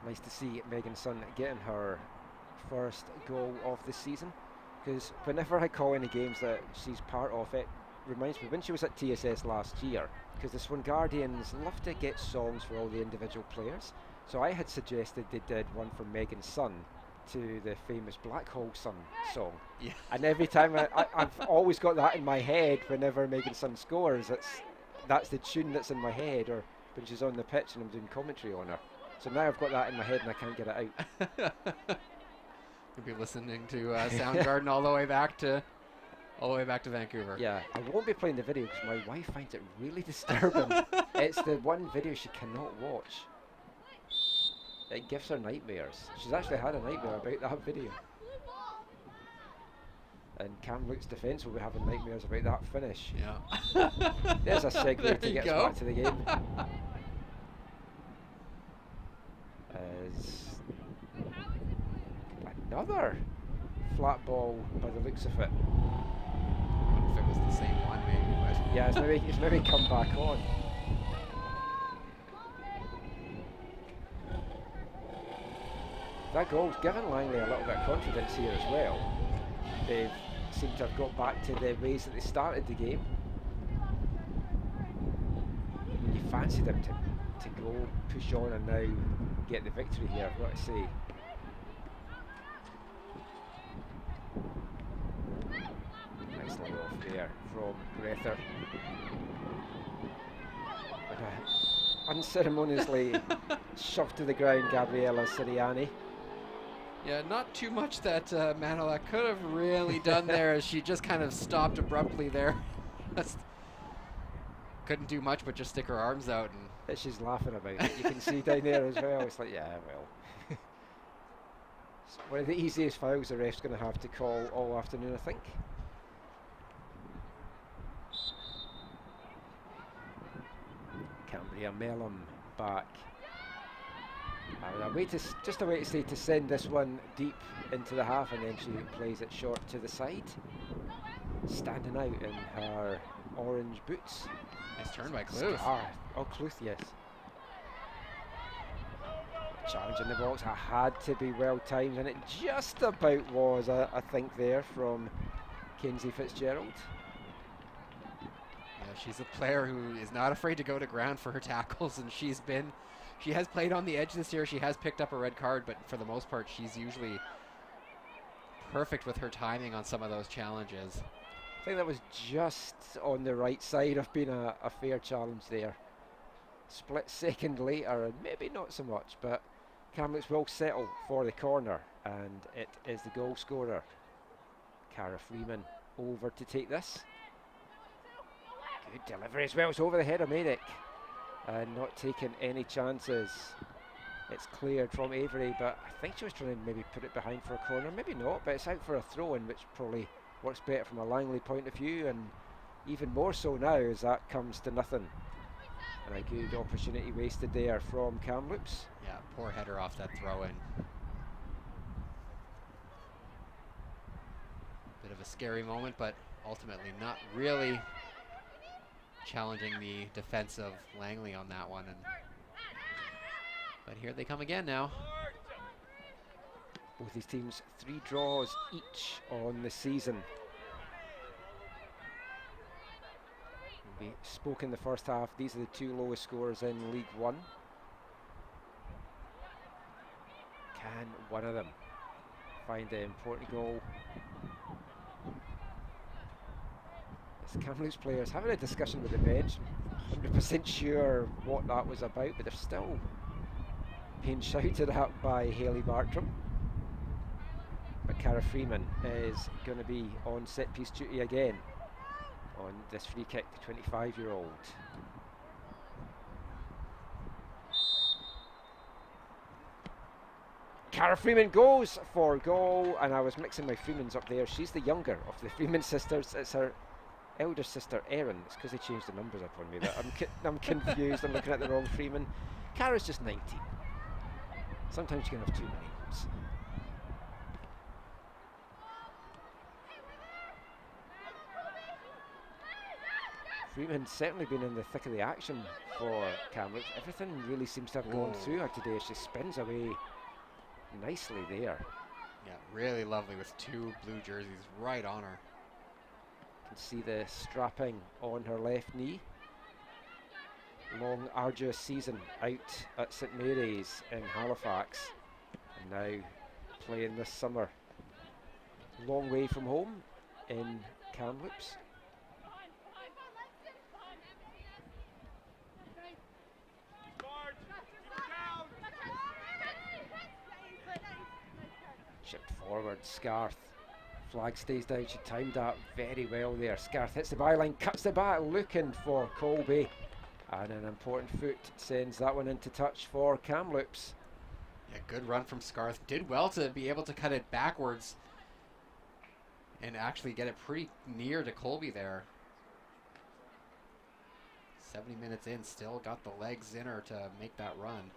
Nice to see Megan Sun getting her first goal of the season, because whenever I call any games that she's part of, it reminds me when she was at TSS last year, because the Swan Guardians love to get songs for all the individual players. So I had suggested they did one for Megan Sun to the famous Black Hole Sun song. Yeah. And every time I've always got that in my head whenever Megan Sun scores. That's the tune that's in my head, or when she's on the pitch and I'm doing commentary on her. So now I've got that in my head and I can't get it out. You'll be listening to Soundgarden all the way back to All the way back to Vancouver. Yeah, I won't be playing the video because my wife finds it really disturbing. It's the one video she cannot watch. It gives her nightmares. She's actually had a nightmare about that video. And Kamloops defence will be having nightmares about that finish. Yeah. There's a segue There to you get us go. back to the game. As another flat ball by the looks of it. I don't know if it was the same one, maybe, but Yeah, it's maybe come back on. That goal's given Langley a little bit of confidence here as well. They've seemed to have got back to the ways that they started the game. I mean, you fancy them to go, push on and now get the victory here, I've got to say. Nice little off there from Grether. Unceremoniously shoved to the ground Gabriella Siriani. yeah, not too much that Manola could have really done there, as she just kind of stopped abruptly there. Just couldn't do much but just stick her arms out. And That she's laughing about it. You can see down there as well. It's like, yeah, well. It's one of the easiest fouls the ref's going to have to call all afternoon, I think. Cambria Mellum back. Just a way to say to send this one deep into the half, and then she plays it short to the side. Standing out in her orange boots. nice turn by Cluth. Cluth, yes. Challenge in the box, I had to be well timed, and it just about was, I think, there from Kinsey Fitzgerald. Yeah, she's a player who is not afraid to go to ground for her tackles, and she has played on the edge this year. She has picked up a red card, but for the most part, she's usually perfect with her timing on some of those challenges. I think that was just on the right side of being a fair challenge there. Split second later, and maybe not so much, but Kamloops will settle for the corner, and it is the goal scorer, Cara Freeman, over to take this. Good delivery as well. It's over the head of Medic, and not taking any chances. It's cleared from Avery, but I think she was trying to maybe put it behind for a corner. Maybe not, but it's out for a throw-in, which probably works better from a Langley point of view, and even more so now as that comes to nothing. And a good opportunity wasted there from Kamloops. Yeah, poor header off that throw-in. Bit of a scary moment, but ultimately not really challenging the defense of Langley on that one. But here they come again now. Both these teams 3 draws each on the season. We spoke in the first half, these are the 2 lowest scores in League One. Can one of them find the important goal? It's Kamloops players having a discussion with the bench. 100% sure what that was about, but they're still being shouted at by Hayley Bartram. But Cara Freeman is going to be on set piece duty again on this free kick, the 25-year-old. Cara Freeman goes for goal, and I was mixing my Freemans up there. She's the younger of the Freeman sisters. It's her elder sister Erin. It's because they changed the numbers up on me that I'm confused. I'm looking at the wrong Freeman. Cara's just 19. Sometimes you can have too many names. Freeman's certainly been in the thick of the action for Kamloops. Everything really seems to have gone through her today. She spins away nicely there. Yeah, really lovely with 2 blue jerseys right on her. You can see the strapping on her left knee. Long, arduous season out at St Mary's in Halifax, and now playing this summer. Long way from home in Kamloops. Chipped forward, Scarth Flag stays down. She timed that very well there. Scarth hits the byline, cuts the back, looking for Colby. And an important foot sends that one into touch for Kamloops. Yeah, good run from Scarth. Did well to be able to cut it backwards and actually get it pretty near to Colby there. 70 minutes in, still got the legs in her to make that run.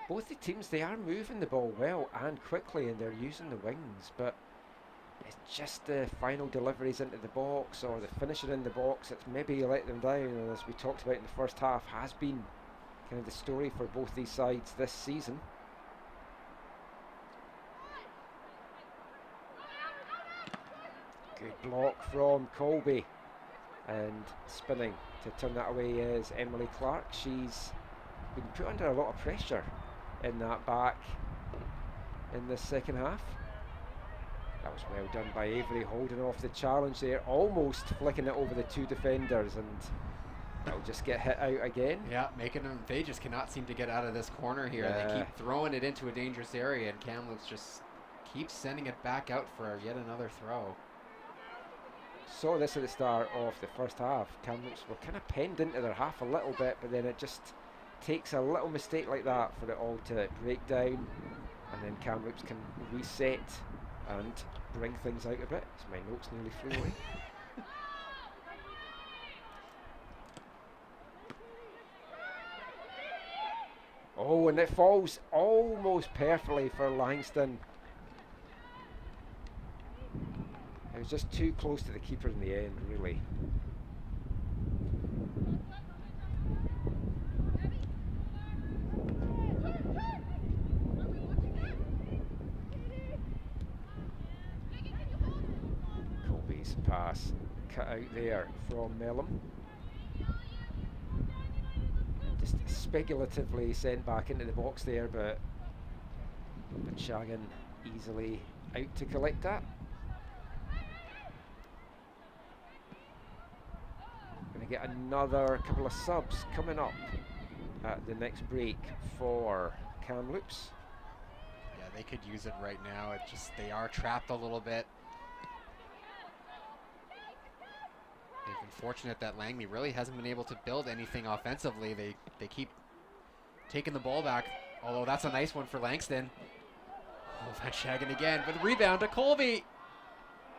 Both the teams, they are moving the ball well and quickly, and they're using the wings, but it's just the final deliveries into the box or the finishing in the box that's maybe let them down. And as we talked about in the first half, has been kind of the story for both these sides this season. Good block from Colby, and spinning to turn that away is Emily Clark. She's been put under a lot of pressure in that back in the second half. That was well done by Avery, holding off the challenge there, almost flicking it over the two defenders, and that'll just get hit out again. Yeah, making them, they just cannot seem to get out of this corner here. Yeah. They keep throwing it into a dangerous area, and Kamloops just keeps sending it back out for yet another throw. Saw this at the start of the first half. Kamloops were kind of penned into their half a little bit, but then it just takes a little mistake like that for it all to break down, and then Kamloops can reset and bring things out a bit. So my notes nearly flew away. Oh, and it falls almost perfectly for Langston. It was just too close to the keeper in the end, really. Colby's pass cut out there from Mellom. Just speculatively sent back into the box there, but Shagan easily out to collect that. Going to get another couple of subs coming up at the next break for Kamloops. Yeah, they could use it right now. It just, they are trapped a little bit. They've been fortunate that Langley really hasn't been able to build anything offensively. They keep taking the ball back, although that's a nice one for Langston. Oh, that's Shagan again, but the rebound to Colby.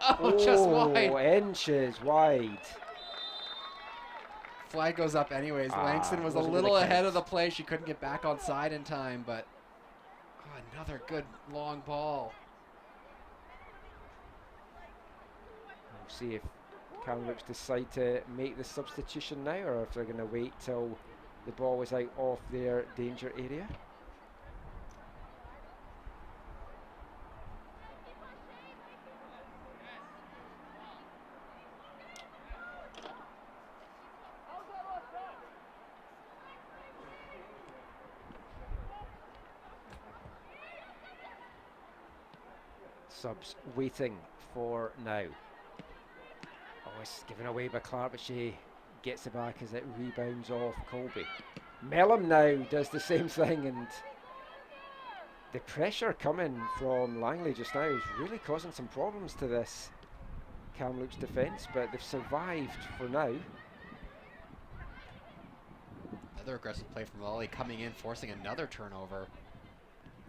Oh, just wide. Inches wide. Flag goes up anyways. Langston was a wasn't little gonna ahead count. of the play. She couldn't get back on side in time, but another good long ball. We'll see if Kamloops decide to make the substitution now, or if they're going to wait till the ball is out of their danger area. Subs waiting for now. Oh, it's given away by Clark, but she gets it back as it rebounds off Colby. Mellom now does the same thing, and the pressure coming from Langley just now is really causing some problems to this Kamloops defence, but they've survived for now. Another aggressive play from Lolly coming in, forcing another turnover.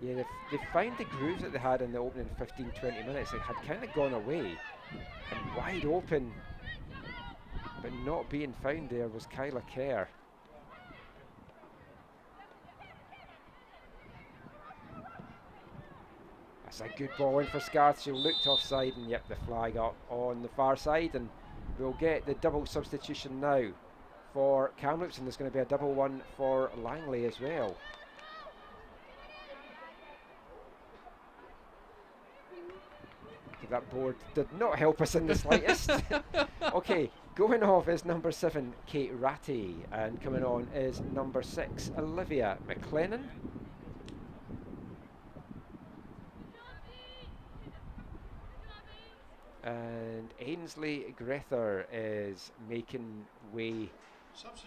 Yeah, they've found the grooves that they had in the opening 15-20 minutes. They had kind of gone away, and wide open, but not being found there was Kyla Kerr. That's a good ball in for Scarth. She looked offside, and yep, the flag up on the far side, and we'll get the double substitution now for Kamloops, and there's going to be a double one for Langley as well. That board did not help us in the slightest. Okay, going off is number 7, Kate Ratty, and coming on is number 6, Olivia McLennan. And Ainsley Grether is making way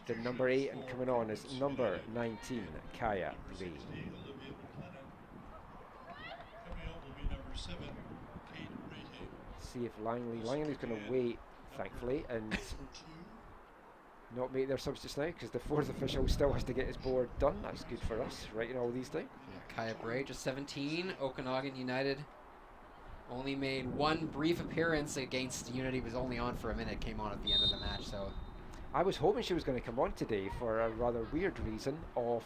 to number 8, and coming on is number 19, Kaya Ray. Olivia McLennan. Coming out will be number 7, see if Langley's going to wait, thankfully, and not make their subs just now, because the fourth official still has to get his board done. That's good for us, writing all these down. Yeah, Kaya Bray, just 17. Okanagan United only made one brief appearance against Unity, was only on for a minute, came on at the end of the match, so. I was hoping she was going to come on today for a rather weird reason of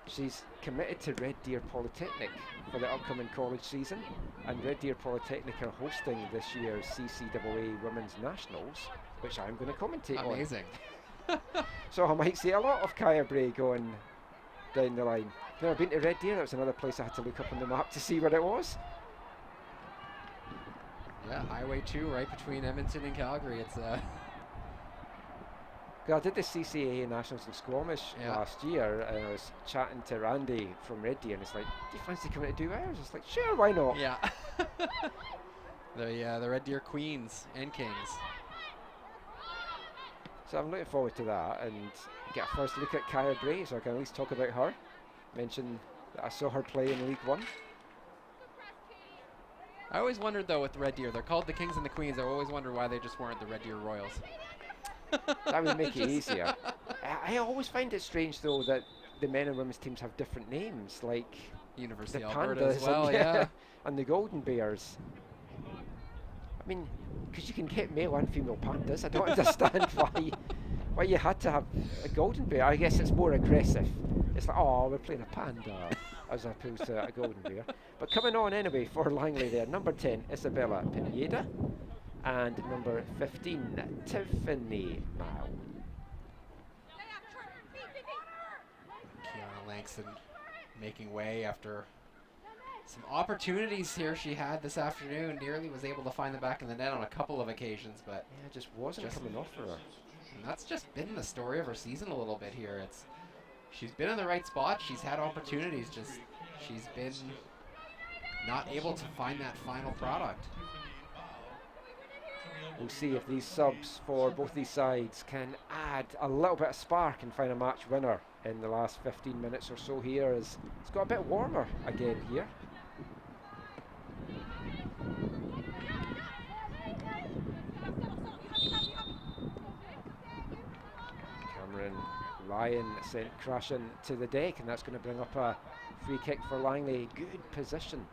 she's committed to Red Deer Polytechnic for the upcoming college season, and Red Deer Polytechnic are hosting this year's CCAA Women's Nationals, which I'm going to commentate on. Amazing. So I might see a lot of Kaya Bray going down the line. Never been to Red Deer, that was another place I had to look up on the map to see where it was. Yeah, Highway 2 right between Edmonton and Calgary. It's I did the CCAA Nationals in Squamish last year, and I was chatting to Randy from Red Deer, and he's like, do you fancy coming to do ours? It's like, sure, why not? Yeah. The Red Deer Queens and Kings. So I'm looking forward to that, and get a first look at Kaya Bray, so I can at least talk about her. Mention that I saw her play in League One. I always wondered, though, with Red Deer, they're called the Kings and the Queens. I always wondered why they just weren't the Red Deer Royals. That would make it easier. I always find it strange, though, that the men and women's teams have different names, like University the of Alberta Pandas as well, yeah. and the Golden Bears. I mean, because you can get male and female pandas. I don't understand why you had to have a golden bear. I guess it's more aggressive. It's like, oh, we're playing a panda as opposed to a golden bear. But coming on anyway for Langley there, number 10, Isabella Pineda, and number 15, Tiffany Mao. Kiana Langston making way after some opportunities here she had this afternoon. Nearly was able to find the back of the net on a couple of occasions, but yeah, it just wasn't coming off for her. And that's just been the story of her season a little bit here. She's been in the right spot. She's had opportunities. Just she's been not able to find that final product. We'll see if these subs for both these sides can add a little bit of spark and find a match winner in the last 15 minutes or so here, as it's got a bit warmer again here. Cameron Ryan sent crashing to the deck, and that's going to bring up a free kick for Langley. Good position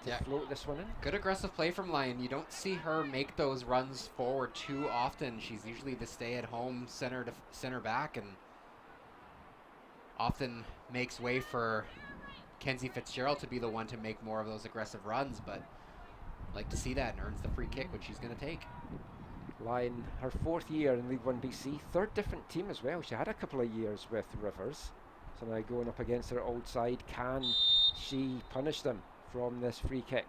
to float this one in. Good aggressive play from Lyon. You don't see her make those runs forward too often. She's usually the stay-at-home center back, and often makes way for Kenzie Fitzgerald to be the one to make more of those aggressive runs, but like to see that, and earns the free kick, which she's going to take. Lyon, her 4th year in League 1BC, 3rd different team as well. She had a couple of years with Rivers, so now going up against her old side. Can she punish them from this free kick?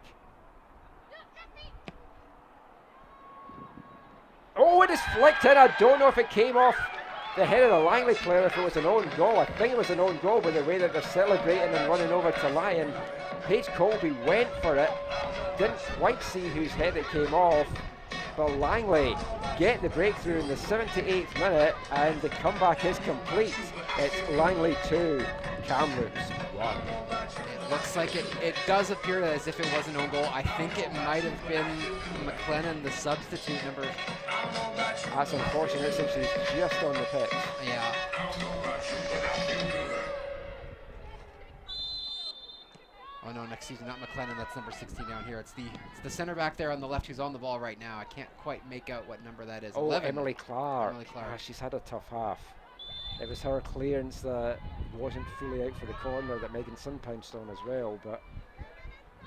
Oh, it is flicked in. I don't know if it came off the head of the Langley player, if it was an own goal. I think it was an own goal by the way that they're celebrating and running over to Lyon. Paige Colby went for it, didn't quite see whose head it came off, but Langley get the breakthrough in the 78th minute, and the comeback is complete. It's Langley 2, Kamloops 1. It looks like it does appear as if it was an own goal. I think it might have been McLennan, the substitute number. That's unfortunate since she's just on the pitch. Yeah. Oh no, excuse me, not McLennan, that's number 16 down here. It's the center back there on the left who's on the ball right now. I can't quite make out what number that is. Oh, 11. Emily Clark. Emily Clark. Ah, she's had a tough half. It was her clearance that wasn't fully out for the corner that Megan Sun pounced on as well, but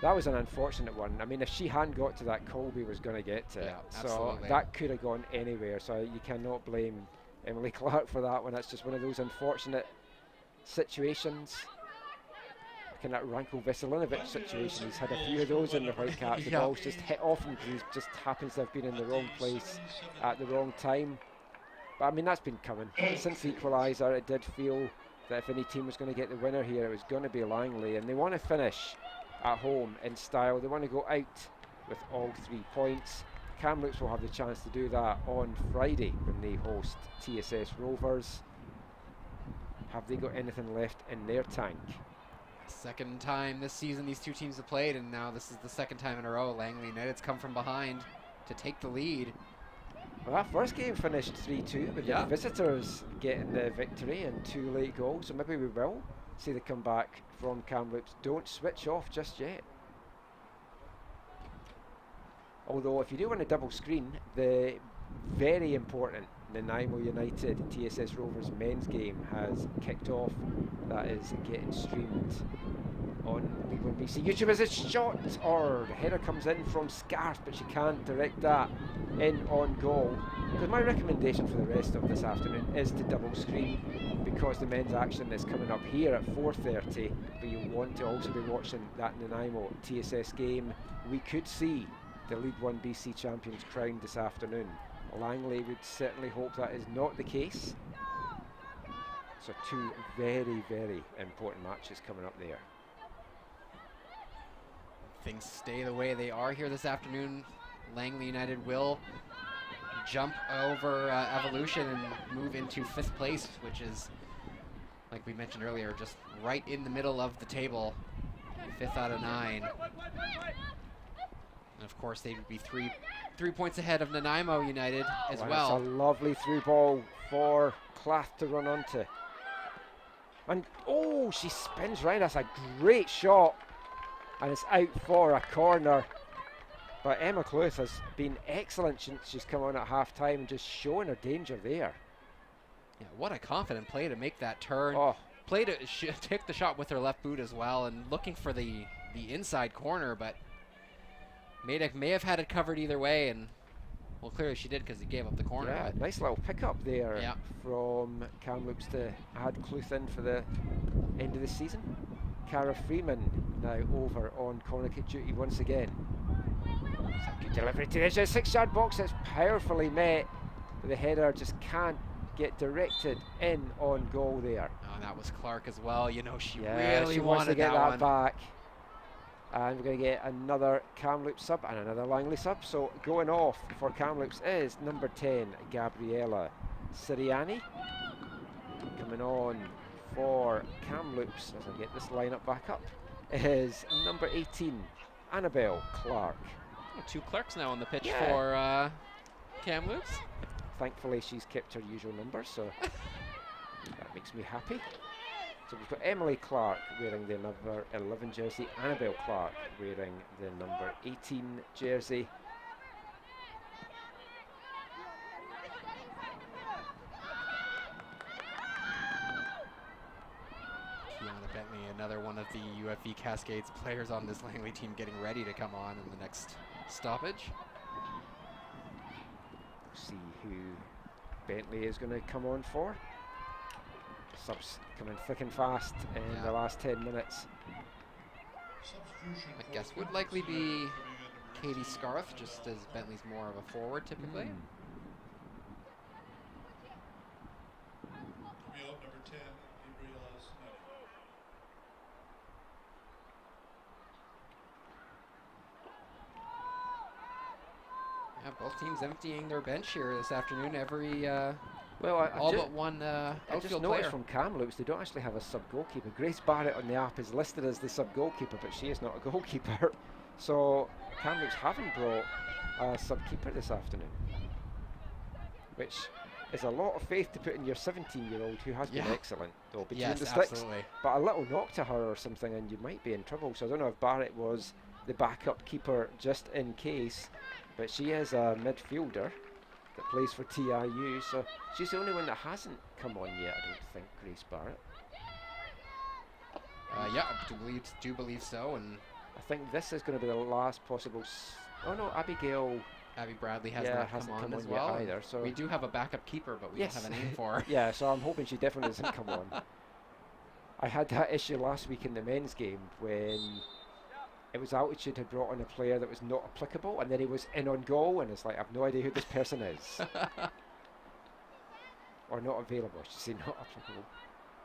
that was an unfortunate one. I mean, if she hadn't got to that, Colby was going to get to it. So absolutely. that could have gone anywhere, so you cannot blame Emily Clark for that one. That's just one of those unfortunate situations. Kind of Ranko Veselinovic situation. He's had a few of those in the Whitecaps. The ball's just hit off him because he just happens to have been in the wrong place at the wrong time. But I mean, that's been coming. Since the equaliser, it did feel that if any team was going to get the winner here, it was going to be Langley. And they want to finish at home in style. They want to go out with all 3 points. Kamloops will have the chance to do that on Friday when they host TSS Rovers. Have they got anything left in their tank? Second time this season these two teams have played, and now this is the second time in a row Langley United's come from behind to take the lead. Well, that first game finished 3-2 with the visitors getting the victory and 2 late goals, so maybe we will see the comeback from Kamloops. Don't switch off just yet. Although if you do want a double screen, the very important Nanaimo United TSS Rovers men's game has kicked off. That is getting streamed on L1BC YouTube as it's shot, or the header comes in from Scarth, but she can't direct that in on goal. Because my recommendation for the rest of this afternoon is to double screen, because the men's action is coming up here at 4:30, but you want to also be watching that Nanaimo TSS game. We could see the L1BC champions crowned this afternoon. Langley would certainly hope that is not the case. So 2 very, very important matches coming up there. Things stay the way they are here this afternoon. Langley United will jump over Evolution and move into 5th place, which is, like we mentioned earlier, just right in the middle of the table. 5th out of 9. And of course, they would be three points ahead of Nanaimo United as well. It's a lovely through ball for Clath to run onto. And oh, she spins right. That's a great shot. And it's out for a corner. But Emma Cluth has been excellent since she's come on at half time and just showing her danger there. Yeah, what a confident play to make that turn. Oh. Play to take the shot with her left boot as well, and looking for the inside corner, but may have had it covered either way, and well, clearly she did because he gave up the corner. Yeah, nice little pickup there from Kamloops to add Cluth in for the end of the season. Cara Freeman now over on corner kick duty once again. It's a good delivery to the 6-yard box. It's powerfully met, but the header just can't get directed in on goal there. Oh, and that was Clark as well. You know, she yeah, really she wants wanted to get that one back. And we're going to get another Kamloops sub and another Langley sub. So going off for Kamloops is number 10, Gabriella Siriani. Coming on for Kamloops, as I get this lineup back up, is number 18, Annabelle Clark. 2 Clarks now on the pitch for Kamloops. Thankfully, she's kept her usual number, so that makes me happy. So we've got Emily Clark wearing the number 11 jersey, Annabelle Clark wearing the number 18 jersey. Kiana Bentley, another one of the UFV Cascades players on this Langley team, getting ready to come on in the next stoppage. See who Bentley is going to come on for. Subs coming thick and fast in the last 10 minutes. I guess would likely be Katie Scarth, just as Bentley's more of a forward typically. Number 10, Gabriella Siriani. Yeah, both teams emptying their bench here this afternoon. Every well, all but one I just outfield noticed player. from Kamloops they don't actually have a sub goalkeeper. Grace Barrett on the app is listed as the sub goalkeeper, but she is not a goalkeeper. So Kamloops haven't brought a sub keeper this afternoon, which is a lot of faith to put in your 17-year-old who has been excellent though between the sticks. Absolutely. But a little knock to her or something and you might be in trouble. So I don't know if Barrett was the backup keeper just in case, but she is a midfielder that plays for TIU, so she's the only one that hasn't come on yet, I don't think, Grace Barrett. Yeah, I do believe so, and I think this is going to be the last possible. Oh no, Abby Bradley hasn't come on as yet well. either. So we do have a backup keeper, but we don't have a name for her. Yeah, so I'm hoping she definitely doesn't come on. I had that issue last week in the men's game when it was Altitude had brought on a player that was not applicable, and then he was in on goal, and it's like, I have no idea who this person is. Or not available, I should say, not applicable.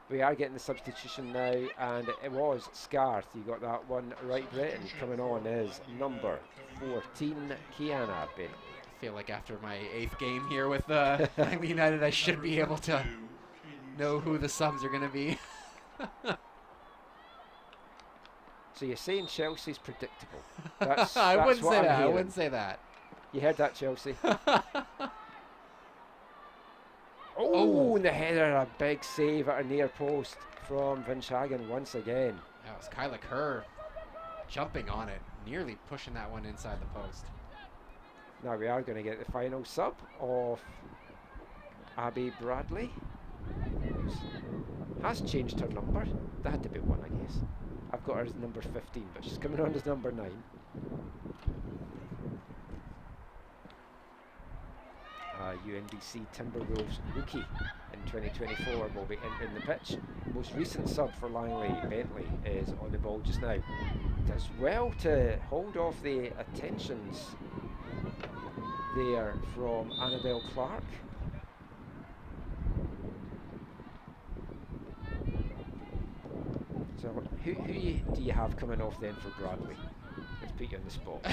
We are getting the substitution now, and it was Scarth. You got that one right, Brett, and coming on is number 14, Kiana Bentley. I feel like after my 8th game here with Langley United, I should be able to know who the subs are going to be. So you're saying Chelsea's predictable? That's, I that's wouldn't what say I'm that. I hearing. wouldn't say that. You heard that, Chelsea? Oh. And the header, a big save at a near post from Vinshagen once again. That was Kyla Kerr jumping on it, nearly pushing that one inside the post. Now we are going to get the final sub of Abby Bradley. Has changed her number. That had to be 1, I guess. I've got her as number 15, but she's coming on as number 9. UNBC Timberwolves rookie in 2024 will be in the pitch. Most recent sub for Langley, Bentley, is on the ball just now. Does well to hold off the attentions there from Annabelle Clark. So who do you have coming off then for Bradley? Let's put you on the spot.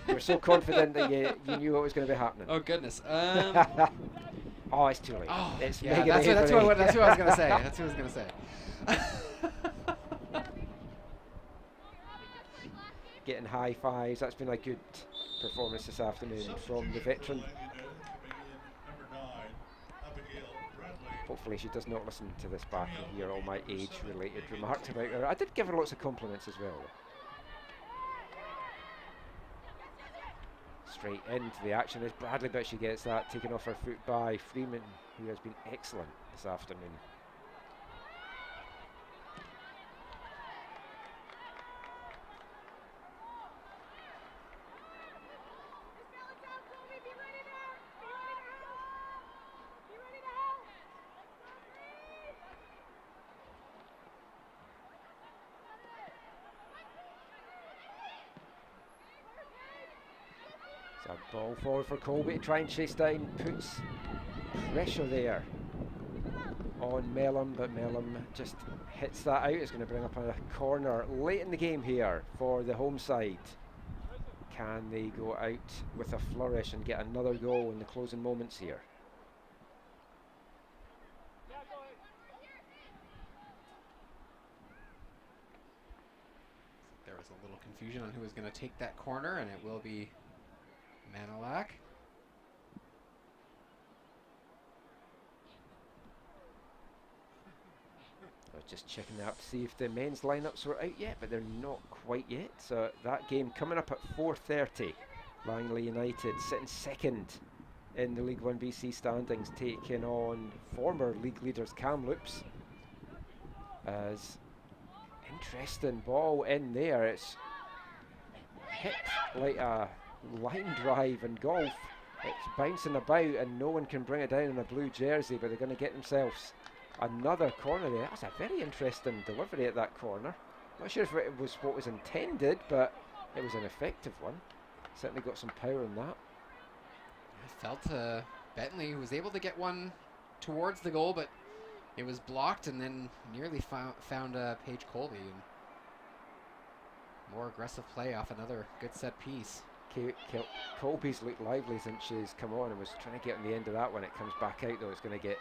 You were so confident that you knew what was going to be happening. Oh goodness. Oh, it's too late. Oh, It's yeah, Megan that's what Avery. I was going to say. That's what I was going to say. Getting high fives. That's been a good performance this afternoon from the veteran. Hopefully she does not listen to this back and hear all my age-related remarks about her. I did give her lots of compliments as well. Straight into the action is Bradley, but she gets that taken off her foot by Freeman, who has been excellent this afternoon. So ball forward for Colby to try and chase down, puts pressure there on Mellum, but Mellum just hits that out. It's going to bring up a corner late in the game here for the home side. Can they go out with a flourish and get another goal in the closing moments here? There was a little confusion on who was going to take that corner, and it will be Manilak. I was just checking out to see if the men's lineups were out yet, but they're not quite yet. So that game coming up at 4:30. Langley United sitting second in the League 1BC standings, taking on former league leaders Kamloops. As interesting ball in there, it's hit like a line drive in golf. It's bouncing about and no one can bring it down in a blue jersey, but they're going to get themselves another corner there. That's a very interesting delivery at that corner. Not sure if it was what was intended, but it was an effective one. Certainly got some power in that. I felt Bentley was able to get one towards the goal, but it was blocked and then nearly found Paige Colby. And more aggressive play off another good set piece. Colby's looked lively since she's come on and was trying to get on the end of that when it comes back out, though it's going to get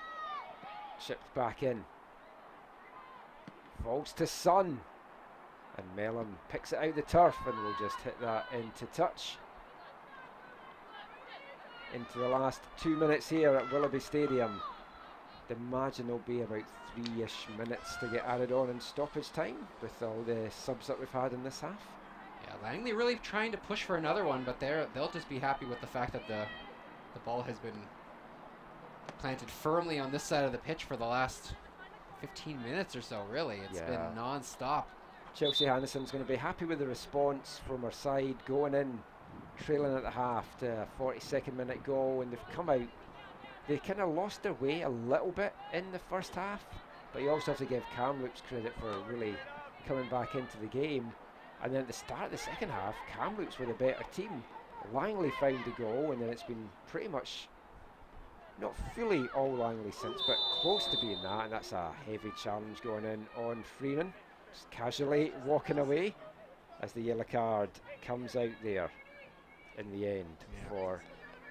shipped back in. Falls to Sun, and Mellum picks it out the turf and will just hit that into touch. Into the last 2 minutes here at Willoughby Stadium. I'd imagine there'll be about 3-ish minutes to get added on in stoppage time with all the subs that we've had in this half. Yeah, Langley really trying to push for another one, but they'll just be happy with the fact that the ball has been planted firmly on this side of the pitch for the last 15 minutes or so, really. It's been non-stop. Chelsea Hanneson's going to be happy with the response from her side, going in, trailing at the half to a 42nd minute goal, and they've come out. They kind of lost their way a little bit in the first half, but you also have to give Kamloops credit for really coming back into the game. And then at the start of the second half, Kamloops were the better team. Langley found the goal, and then it's been pretty much not fully all Langley since, but close to being that, and that's a heavy challenge going in on Freeman. Just casually walking away as the yellow card comes out there in the end for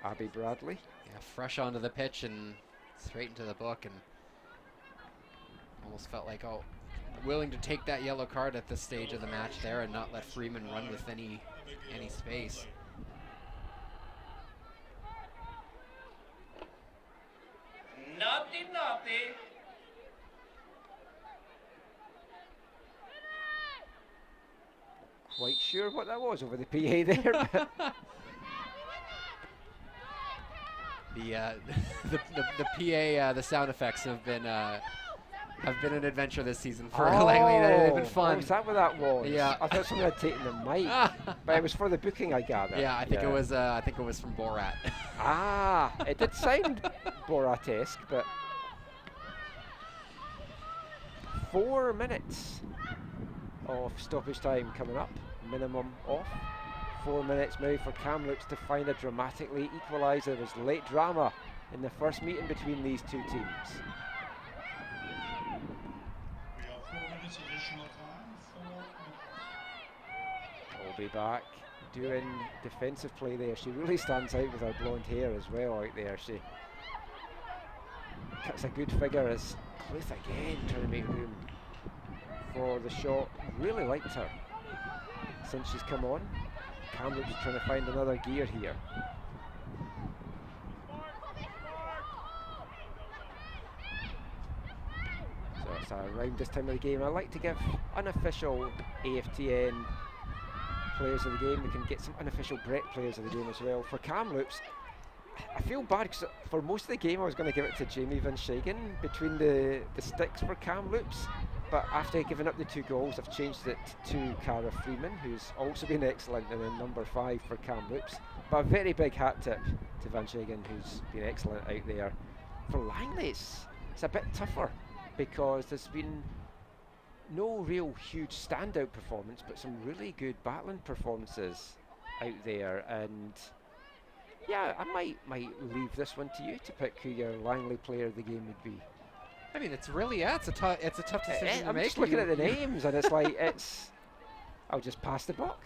Abby Bradley. Yeah, fresh onto the pitch and straight into the book, and almost felt like, oh, willing to take that yellow card at this stage of the match there and not let Freeman run with any space. Naughty, naughty. Quite sure what that was over the PA there. The PA, the sound effects have been an adventure this season for Langley. They've been fun. Was that what that was? Yeah. I thought someone had taken the mic, but it was for the booking, I gather. Yeah, I think it was. I think it was from Borat. It did sound Borat-esque, but 4 minutes of stoppage time coming up, minimum off. 4 minutes now for Kamloops to find a dramatically equaliser. There was late drama in the first meeting between these two teams. We have 4 minutes additional time. 4 minutes. We'll be back doing defensive play there. She really stands out with her blonde hair as well out there. She cuts a good figure as Cluth again trying to make room for the shot. Really liked her since she's come on. Kamloops trying to find another gear here. So it's around this time of the game. I like to give unofficial AFTN players of the game. We can get some unofficial Brett players of the game as well. For Kamloops, I feel bad because for most of the game I was going to give it to Jamie Van Shagen between the sticks for Kamloops. But after giving up the 2 goals, I've changed it to Cara Freeman, who's also been excellent, and then number 5 for Kamloops. But a very big hat tip to Van Shagen, who's been excellent out there. For Langley, it's a bit tougher because there's been no real huge standout performance, but some really good battling performances out there. And yeah, I might leave this one to you to pick who your Langley player of the game would be. I mean, it's really it's a tough decision to I'm make. just looking at the names, and it's like I'll just pass the buck.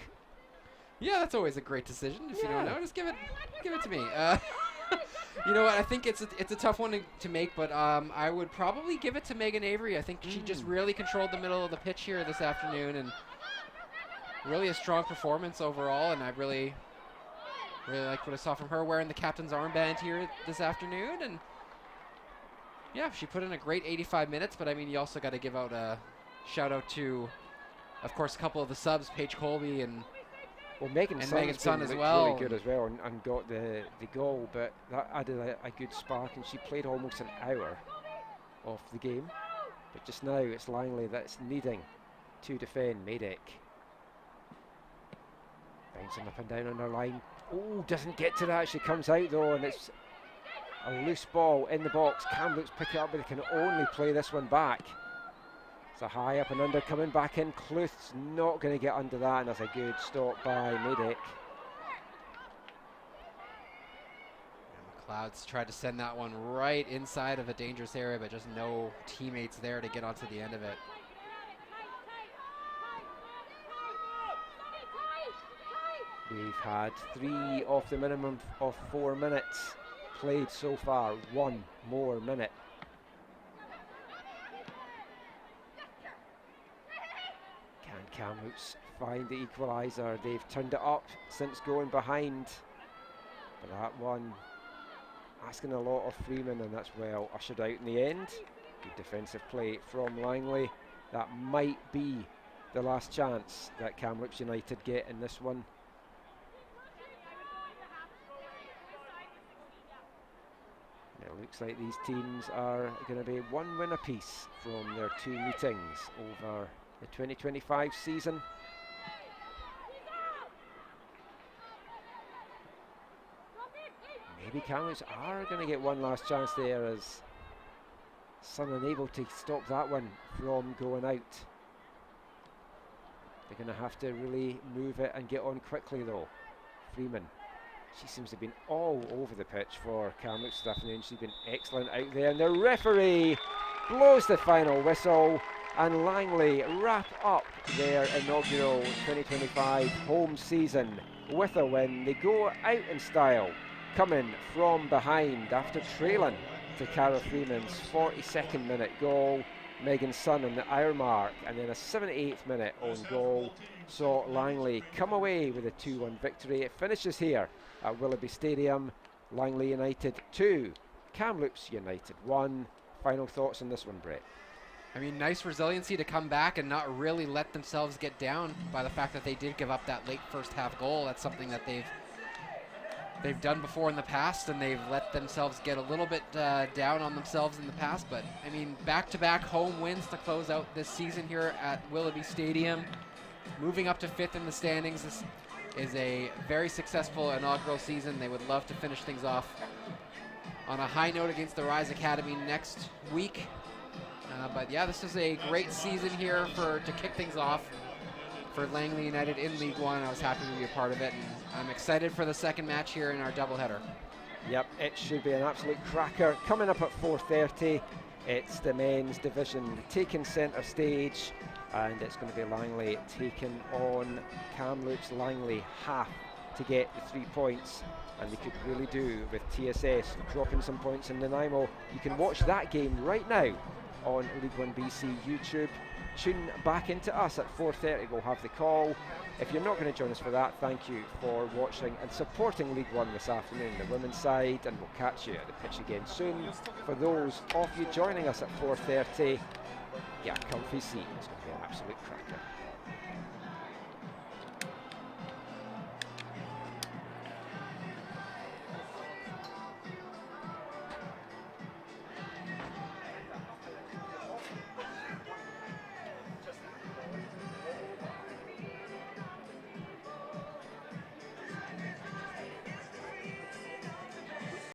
Yeah, that's always a great decision. If you don't know, just give it to me. You know what? I think it's a tough one to make, but I would probably give it to Megan Avery. I think she just really controlled the middle of the pitch here this afternoon, and really a strong performance overall. And I really liked what I saw from her wearing the captain's armband here this afternoon. And yeah, she put in a great 85 minutes, but I mean, you also got to give out a shout out to, of course, a couple of the subs, Paige Colby and Megan Sun as well. Really good as well, and got the goal, but that added a good spark, and she played almost an hour of the game. But just now it's Langley that's needing to defend. Madek bouncing up and down on her line. Oh, doesn't get to that. She comes out though, and it's a loose ball in the box. Kamloops pick it up, but they can only play this one back. It's a high up and under coming back in. Cluth's not going to get under that, and that's a good stop by Madek. McLeod's tried to send that one right inside of a dangerous area, but just no teammates there to get onto the end of it. We've had 3 off the minimum of 4 minutes played so far. 1 more minute. Can Kamloops find the equaliser? They've turned it up since going behind. But that one asking a lot of Freeman, and that's well ushered out in the end. Good defensive play from Langley. That might be the last chance that Kamloops United get in this one. It looks like these teams are going to be 1 win apiece from their 2 meetings over the 2025 season. Maybe Kamloops are going to get one last chance there, as Sun unable to stop that one from going out. They're going to have to really move it and get on quickly though. Freeman, she seems to have been all over the pitch for Kamloops this afternoon. She's been excellent out there, and the referee blows the final whistle, and Langley wrap up their inaugural 2025 home season with a win. They go out in style, coming from behind after trailing to Cara Freeman's 42nd minute goal. Megan Sun on the hour mark, and then a 78th minute own goal saw Langley come away with a 2-1 victory. It finishes here at Willoughby Stadium. Langley United 2, Kamloops United 1. Final thoughts on this one, Brett? I mean, nice resiliency to come back and not really let themselves get down by the fact that they did give up that late first half goal. That's something that they've done before in the past, and they've let themselves get a little bit down on themselves in the past. But I mean, back-to-back home wins to close out this season here at Willoughby Stadium, moving up to 5th in the standings. This is a very successful inaugural season. They would love to finish things off on a high note against the Rise Academy next week. But yeah, this is a great season here to kick things off for Langley United in League One. I was happy to be a part of it, and I'm excited for the second match here in our doubleheader. Yep, it should be an absolute cracker. Coming up at 4:30, it's the men's division taking centre stage, and it's going to be Langley taking on Kamloops. Langley have to get the 3 points, and they could really do with TSS dropping some points in Nanaimo. You can watch that game right now on L1BC YouTube. Tune back into us at 4:30. We'll have the call. If you're not going to join us for that, thank you for watching and supporting League One this afternoon, the women's side, and we'll catch you at the pitch again soon. For those of you joining us at 4:30, get a comfy seat. It's going to be an absolute cracker.